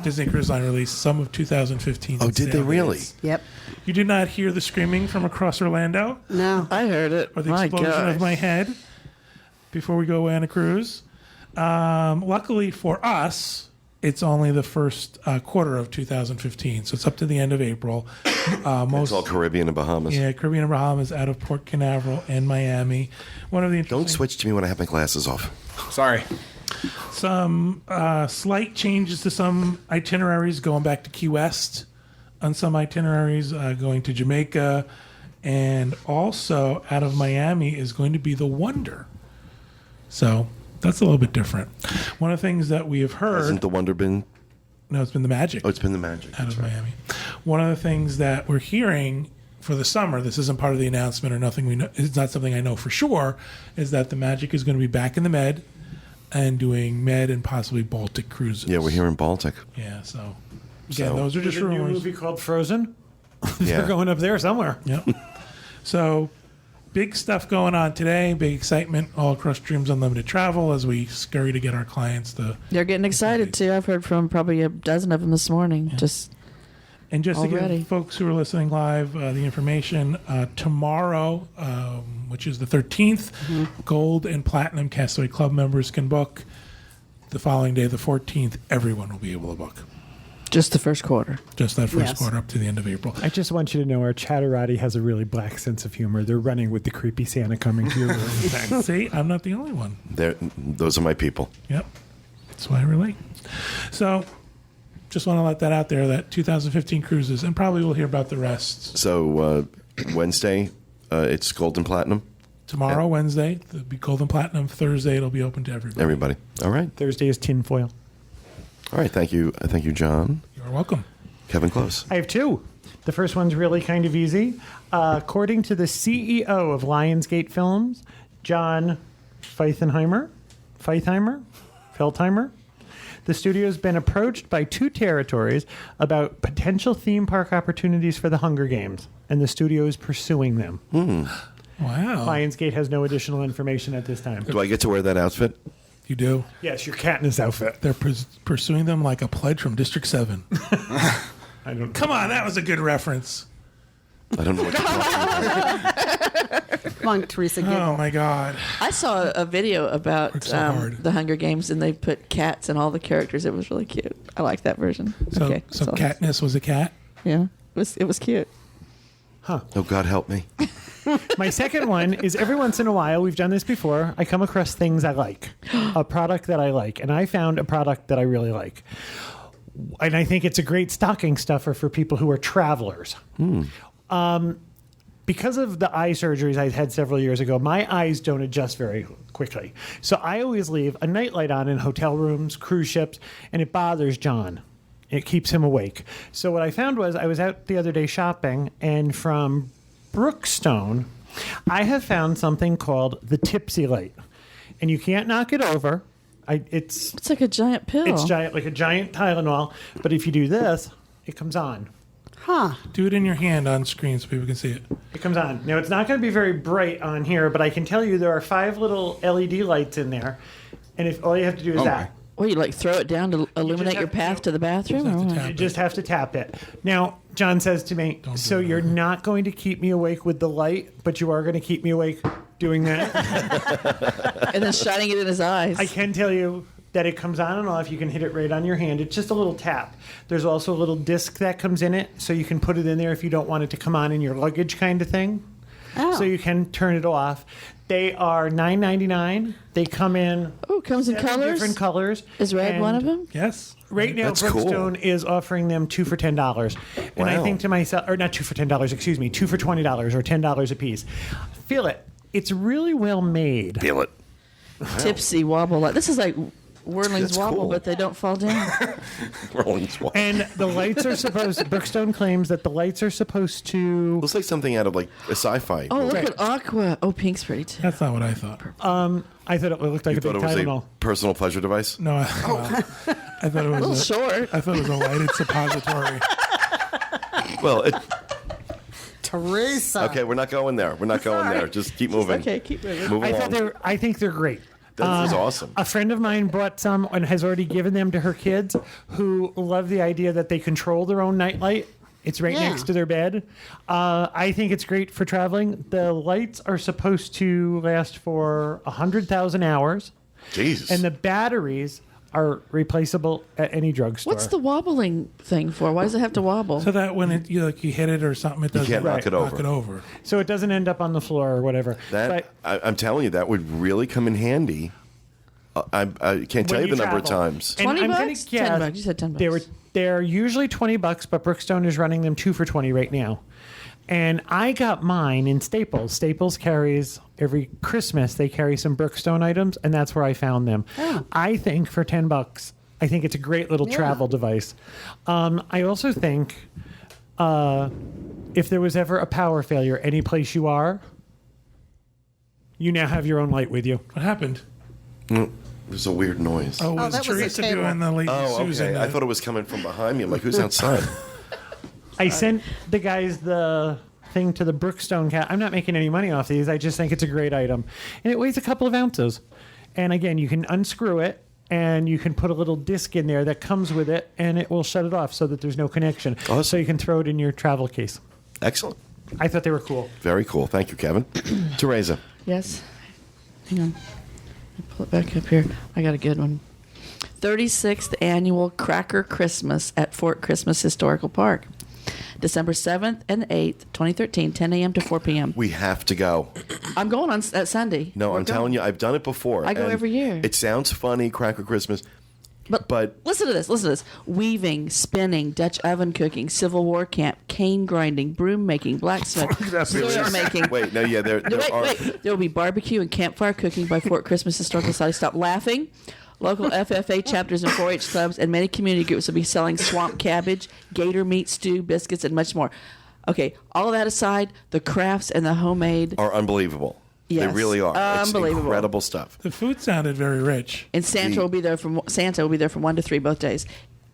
Disney Cruise Line released some of 2015.
Oh, did they really?
Yep.
You did not hear the screaming from across Orlando
No.
I heard it.
or the
My
explosion
gosh.
of my head before we go away on a cruise. Luckily for us, it's only the first quarter of 2015, so it's up to the end of April.
It's all Caribbean and Bahamas.
Yeah, Caribbean and Bahamas out of Port Canaveral and Miami. One of the
Don't
interesting,
switch to me when I have my glasses off.
Sorry.
some slight changes to some itineraries going back to Key West, on some itineraries going to Jamaica, and also out of Miami is going to be the Wonder. So that's a little bit different. One of the things that we have heard.
Hasn't the Wonder been?
No, it's been the Magic.
Oh, it's been the Magic.
Out of Miami. One of the things that we're hearing for the summer, this isn't part of the announcement or nothing we know, it's not something I know for sure, is that the Magic is going to be back in the Med and doing Med and possibly Baltic cruises.
Yeah, we're here in Baltic.
Yeah, so again,
So-
those are just
There's a new
rumors.
movie called Frozen.
Yeah.
They're going up there somewhere.
Yep. So big stuff going on today, big excitement all across Dreams Unlimited Travel as we scurry to get our clients the
They're getting excited too. I've heard from probably a dozen of them this morning. Just
And just to
Already.
give folks who are listening live the information, tomorrow, which is the 13th, Gold and Platinum Castaway Club members can book. The following day, the 14th, everyone will be able to book.
just the first quarter.
Just that first
Yes.
quarter up to the end of April.
I just want you to know our chatterati has a really black sense of humor. They're running with the creepy Santa coming to your room.
See, I'm not the only one.
Those are my people.
Yep. That's why I relate. So just want to let that out there, that 2015 cruises, and probably we'll hear about the rest
So Wednesday, it's Gold and Platinum.
tomorrow, Wednesday. There'll be Gold and Platinum. Thursday, it'll be open to everybody.
Everybody. All right.
Thursday is tinfoil.
All right. Thank you. Thank you, John.
You're welcome.
Kevin Close.
I have two. The first one's really kind of easy. According to the CEO of Lionsgate Films, John Feitheimer, the studio has been approached by two territories about potential theme park opportunities for the Hunger Games, and the studio is pursuing them.
Wow.
Lionsgate has no additional information at this time.
Do I get to wear that outfit?
You do.
Yes, your Katniss outfit.
They're pursuing them like a pledge from District 7.
I don't.
Come on, that was a good reference.
I don't know what you're talking about.
Come on, Teresa, giggle.
Oh, my God.
I saw a video about
Worked so hard.
the Hunger Games, and they put cats and all the characters. It was really cute. I like that version.
So,
okay,
so
so
Katniss was a cat?
yeah, it was cute.
Oh, God help me.
My second one is every once in a while, we've done this before, I come across things I like, a product that I like, and I found a product that I really like. And I think it's a great stocking stuffer for people who are travelers. Because of the eye surgeries I had several years ago, my eyes don't adjust very quickly. So I always leave a nightlight on in hotel rooms, cruise ships, and it bothers John. It keeps him awake. So what I found was I was out the other day shopping, and from Brookstone, I have found something called the Tipsy Light. And you can't knock it over. It's
It's like a giant pill.
giant, like a giant Tylenol. But if you do this, it comes on.
Huh.
Do it in your hand on screen so people can see it.
It comes on. Now, it's not going to be very bright on here, but I can tell you there are 5 little LED lights in there. And if all you have to do is
Oh,
that.
Well, you like throw it down to illuminate
have
your
to
path to the bathroom?
Just have to
or what?
tap
You just have to tap it. Now, John says to me, so you're not going to keep me awake with the light, but you are going to keep me awake doing that?
And then shining it in his eyes.
I can tell you that it comes on and off. You can hit it right on your hand. It's just a little tap. There's also a little disc that comes in it, so you can put it in there if you don't want it to come on in your luggage kind of thing.
Oh.
So you can turn it off. They are $9.99. They come in
Oh, it comes in
7
colors?
different colors.
Is red
And
one of them?
Yes.
Right now,
That's cool.
Brookstone is offering them 2 for $10. And I
Wow.
think to myself, or not 2 for $10, excuse me, 2 for $20 or $10 a piece. Feel it. It's really well made.
Feel it.
Tipsy wobble light. This is like Whirlings
That's
wobble,
cool.
but they don't fall down.
Rolling swamp.
And the lights are supposed. Brookstone claims that the lights are supposed to.
Looks like something out of like a sci-fi.
Oh,
movie.
look at Aqua. Oh, pink's pretty too.
That's not what I thought.
I thought it looked like
You
a
thought
big
it was
Tylenol.
a personal pleasure device?
No, I thought it was
A little short.
I thought it was a lighted suppository.
Well,
Teresa.
okay, we're not going there. We're not going there. Just keep moving.
Okay, keep moving.
Move along.
I think they're great.
That is awesome.
A friend of mine bought some and has already given them to her kids, who love the idea that they control their own nightlight. It's right
Yeah.
next to their bed. I think it's great for traveling. The lights are supposed to last for 100,000 hours,
Jesus.
and the batteries are replaceable at any drugstore.
What's the wobbling thing for? Why does it have to wobble?
So that when you hit it or something, it doesn't
can't knock it
knock
over.
it over.
So it doesn't end up on the floor or whatever.
That
But
I'm telling you, that would really come in handy. I can't tell
when
you the number of
travel.
times.
And
20
I'm gonna
bucks?
guess
10 bucks. You said 10 bucks.
They're usually $20, but Brookstone is running them 2 for $20 right now. And I got mine in Staples. Staples carries every Christmas. They carry some Brookstone items, and that's where I found them.
Oh.
I think for $10, I think it's a great little travel device. I also think if there was ever a power failure, any place you are, you now have your own light with you.
What happened?
There's a weird noise.
Oh, was
that was a
Teresa
table.
doing the Lazy
Oh,
Susan?
okay. I thought it was coming from behind me. I'm like, who's outside?
I sent the guys the thing to the Brookstone cat. I'm not making any money off these. I just think it's a great item. And it weighs a couple of ounces. And again, you can unscrew it and you can put a little disc in there that comes with it and it will shut it off so that there's no connection.
Awesome.
So you can throw it in your travel case.
Excellent.
I thought they were cool.
Very cool. Thank you, Kevin. Teresa.
Yes. Hang on. Let me pull it back up here. I got a good one. 36th Annual Cracker Christmas at Fort Christmas Historical Park. December 7th and 8th, 2013, 10 a.m. to 4 p.m.
We have to go.
I'm going on at Sunday.
No,
We're
I'm
going.
telling you, I've done it before.
I go
and
every year.
It sounds funny, Cracker Christmas,
But listen to this. Listen to this. Weaving, spinning, Dutch oven cooking, Civil War camp, cane grinding, broom making, blacksmith, soil making.
wait, no, yeah, there
No,
are.
wait. There will be barbecue and campfire cooking by Fort Christmas Historical Society. Stop laughing. Local FFA chapters and 4-H clubs and many community groups will be selling swamp cabbage, gator meat stew, biscuits, and much more. Okay, all of that aside, the crafts and the homemade.
Are unbelievable. They
Yes.
really are.
Unbelievable.
It's incredible stuff.
The food sounded very rich.
And Santa will be there from 1 to 3 both days,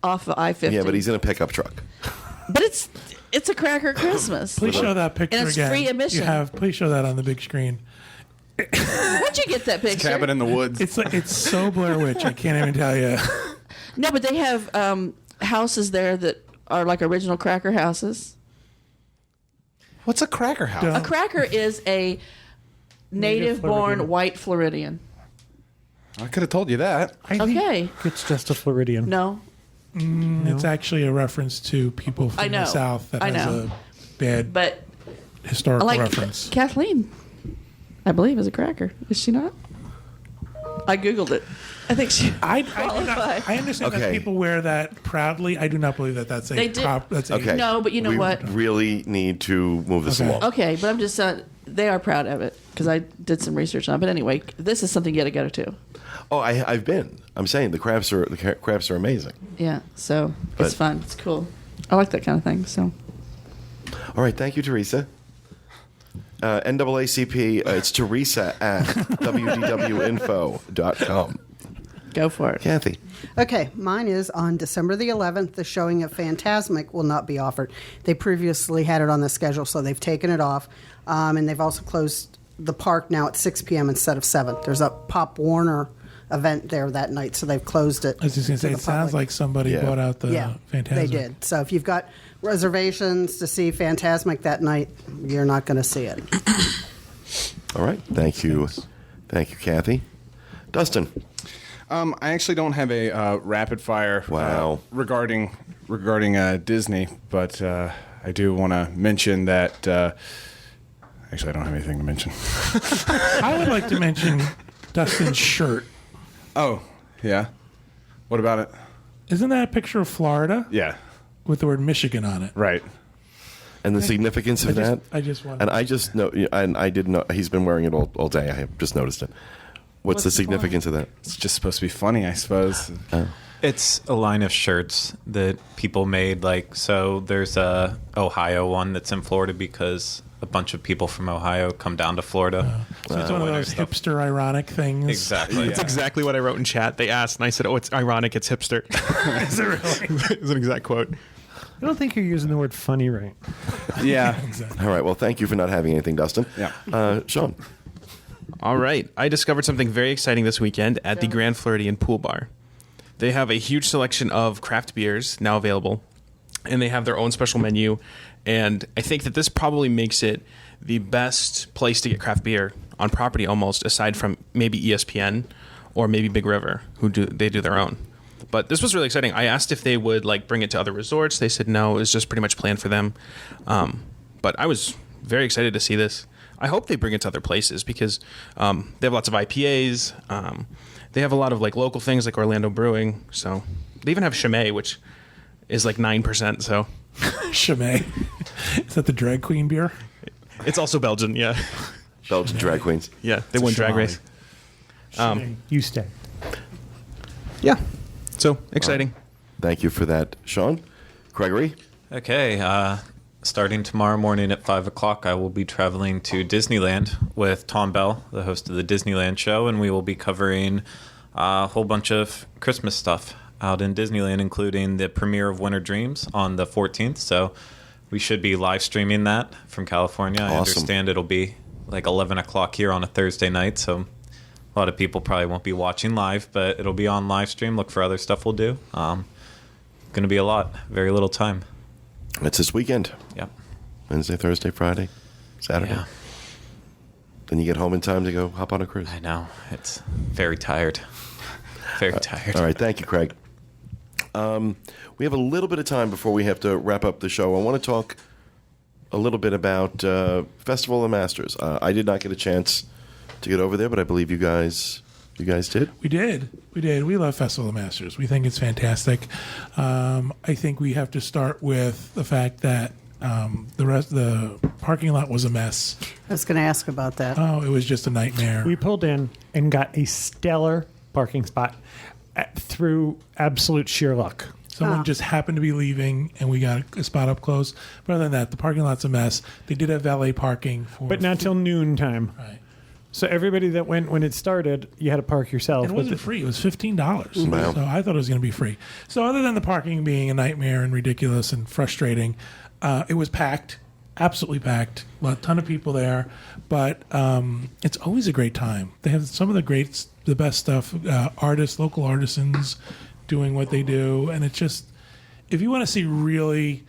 off of I-50.
Yeah, but he's in a pickup truck.
But it's a cracker Christmas.
Please show that picture
And it's
again.
free admission.
Please show that on the big screen.
Where'd you get that picture?
Cabin in the woods.
It's so Blair Witch. I can't even tell you.
No, but they have houses there that are like original cracker houses.
What's a cracker house?
Duh.
A cracker is a native-born
Floridian.
white Floridian.
I could have told you that.
I
Okay.
think it's just a Floridian.
No,
It's actually a reference to people from
I know.
the South that
I
has
know.
a bad
but
historical
like
reference.
Kathleen, I believe, is a cracker. Is she not? I googled it. I think she.
I
qualify.
understand that
Okay.
people wear that proudly. I do not believe that that's a
They do.
prop. That's a,
Okay.
No, but you know
we
what?
really need to move this
Okay.
along.
Okay, but I'm just they are proud of it because I did some research on it. But anyway, this is something you got to go to.
Oh, I've been. I'm saying the crafts are amazing.
Yeah, so
But-
it's fun. It's cool. I like that kind of thing. So
All right, thank you, Teresa. NAACP, it's Teresa at wdwinfo.com.
go for it.
Kathy.
Okay, mine is on December the 11th. The showing of Phantasmic will not be offered. They previously had it on the schedule, so they've taken it off. And they've also closed the park now at 6 p.m. instead of 7. There's a Pop Warner event there that night, so they've closed it.
I was just going to say,
to
it
the
sounds
public.
like somebody
Yeah.
bought out the
Yeah,
Phantasm.
they did. So if you've got reservations to see Phantasmic that night, you're not going to see it.
All right, thank you. Thank you, Kathy. Dustin.
I actually don't have a rapid fire
Wow.
regarding Disney, but I do want to mention that. Actually, I don't have anything to mention.
I would like to mention Dustin's shirt.
Oh, yeah. What about it?
Isn't that a picture of Florida
Yeah,
with the word Michigan on it?
right.
And the significance of that?
I just wanted
And I just know, and I didn't know, he's been wearing it all day. I have just noticed it. What's the significance of that?
It's just supposed to be funny, I suppose.
It's a line of shirts that people made. Like, so there's a Ohio one that's in Florida because a bunch of people from Ohio come down to Florida.
So it's one of those hipster ironic things.
Exactly.
That's exactly what I wrote in chat. They asked, and I said, "Oh, it's ironic. It's hipster."
Is it really?
It's an exact quote.
I don't think you're using the word funny right.
Yeah.
All right. Well, thank you for not having anything, Dustin.
Yeah.
Sean.
All right. I discovered something very exciting this weekend at the Grand Floridian Pool Bar. They have a huge selection of craft beers now available, and they have their own special menu. And I think that this probably makes it the best place to get craft beer on property, almost, aside from maybe ESPN or maybe Big River, they do their own. But this was really exciting. I asked if they would bring it to other resorts. They said no. It was just pretty much planned for them. But I was very excited to see this. I hope they bring it to other places because they have lots of IPAs. They have a lot of local things like Orlando Brewing. So they even have Chimay, which is 9%. So
Chimay. Is that the drag queen beer?
it's also Belgian. Yeah,
Belgian drag queens.
yeah. They won Drag Race.
You stay.
Yeah. So exciting.
Thank you for that, Sean. Gregory.
Okay, starting tomorrow morning at 5 o'clock, I will be traveling to Disneyland with Tom Bell, the host of the Disneyland show, and we will be covering a whole bunch of Christmas stuff out in Disneyland, including the premiere of Winter Dreams on the 14th. So we should be live streaming that from California. I understand it'll be 11 o'clock here on a Thursday night, so a lot of people probably won't be watching live, but it'll be on live stream. Look for other stuff we'll do. Going to be a lot. Very little time.
It's this weekend.
Yep.
Wednesday, Thursday, Friday, Saturday.
Yeah.
Then you get home in time to go hop on a cruise.
I know. It's very tired. Very tired.
All right. Thank you, Craig. We have a little bit of time before we have to wrap up the show. I want to talk a little bit about Festival of Masters. I did not get a chance to get over there, but I believe you guys did.
We did. We love Festival of Masters. We think it's fantastic. I think we have to start with the fact that the parking lot was a mess.
I was going to ask about that.
Oh, it was just a nightmare.
We pulled in and got a stellar parking spot through absolute sheer luck.
Someone just happened to be leaving, and we got a spot up close. But other than that, the parking lot's a mess. They did have valet parking
But not till noon time.
Right.
So everybody that went when it started, you had to park yourself.
And it wasn't free. It was $15.
Wow.
So I thought it was going to be free. So other than the parking being a nightmare and ridiculous and frustrating, it was packed, absolutely packed. A ton of people there. But it's always a great time. They have some of the best stuff, artists, local artisans doing what they do. And it's just, if you want to see really...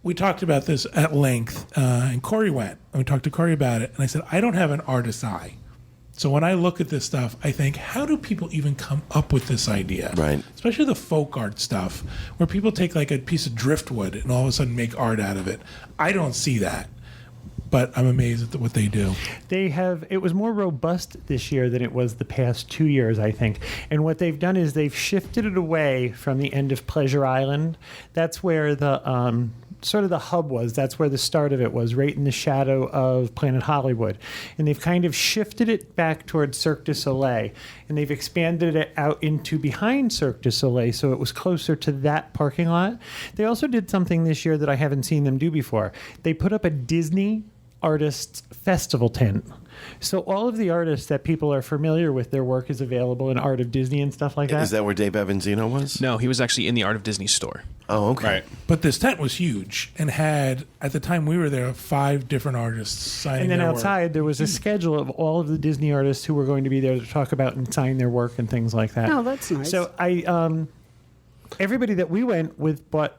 We talked about this at length, and Corey went, and we talked to Corey about it, and I said, I don't have an artist's eye. So when I look at this stuff, I think, how do people even come up with this idea?
Right.
Especially the folk art stuff, where people take a piece of driftwood and all of a sudden make art out of it. I don't see that, but I'm amazed at what they do.
It was more robust this year than it was the past 2 years, I think. And what they've done is they've shifted it away from the end of Pleasure Island. That's where the... sort of the hub was. That's where the start of it was, right in the shadow of Planet Hollywood. And they've kind of shifted it back towards Cirque du Soleil. And they've expanded it out into behind Cirque du Soleil, so it was closer to that parking lot. They also did something this year that I haven't seen them do before. They put up a Disney Artists Festival tent. So all of the artists that people are familiar with, their work is available in Art of Disney and stuff like that.
Is that where Dave Avanzino was?
No, he was actually in the Art of Disney store.
Oh, okay.
Right.
But this tent was huge and had, at the time we were there, 5 different artists signing
And then
their
outside,
work.
there was a schedule of all of the Disney artists who were going to be there to talk about and sign their work and things like that.
Oh, that's nice.
So everybody that we went with bought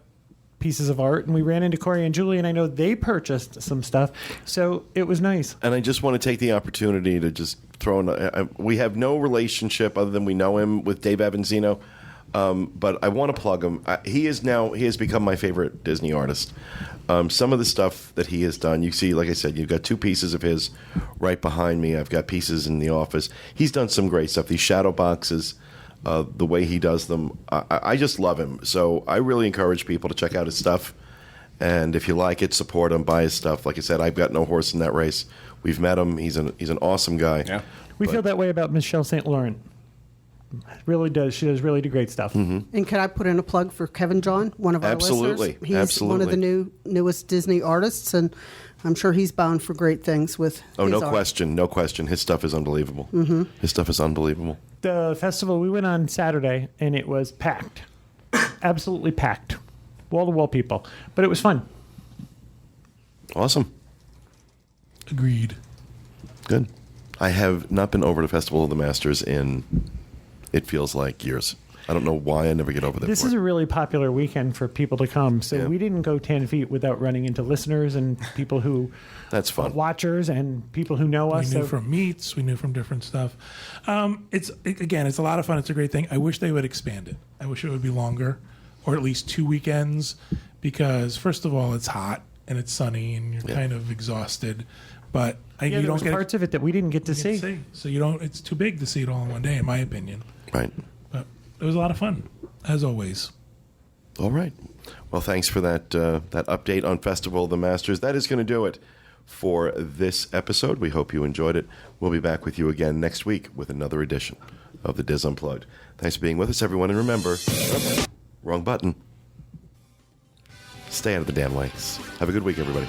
pieces of art, and we ran into Corey and Julie, and I know they purchased some stuff. So it was nice.
And I just want to take the opportunity to just throw in. We have no relationship other than we know him with Dave Avanzino, but I want to plug him. He has become my favorite Disney artist. Some of the stuff that he has done, you see, like I said, you've got 2 pieces of his right behind me. I've got pieces in the office. He's done some great stuff. These shadow boxes. The way he does them, I just love him. So I really encourage people to check out his stuff. And if you like it, support him, buy his stuff. Like I said, I've got no horse in that race. We've met him. He's an awesome guy.
Yeah.
We feel that way about Michelle St. Laurent. Really does. She does really great stuff.
Mm-hmm.
And can I put in a plug for Kevin John, one of our
Absolutely.
listeners? He's one of the newest Disney artists, and I'm sure he's bound for great things with his art.
No question. His stuff is unbelievable. Mm-hmm. His stuff is unbelievable.
The festival, we went on Saturday, and it was packed. Absolutely packed. Wall-to-wall people. But it was fun.
Awesome.
Agreed.
Good. I have not been over to Festival of the Masters in, it feels like, years. I don't know why I never get over there.
This is a really popular weekend for people to come. So we didn't go 10 feet without running into listeners and people who...
That's fun.
Watchers and people who know us.
We knew from meets. We knew from different stuff. It's a lot of fun. It's a great thing. I wish they would expand it. I wish it would be longer, or at least 2 weekends, because first of all, it's hot and it's sunny and you're kind of exhausted. But you don't get
parts of it that we didn't get to see.
So you don't. It's too big to see it all in one day, in my opinion.
Right.
But it was a lot of fun, as always.
All right. Well, thanks for that update on Festival of the Masters. That is going to do it for this episode. We hope you enjoyed it. We'll be back with you again next week with another edition of the Diz Unplugged. Thanks for being with us, everyone. And remember, wrong button. Stay out of the damn lights. Have a good week, everybody.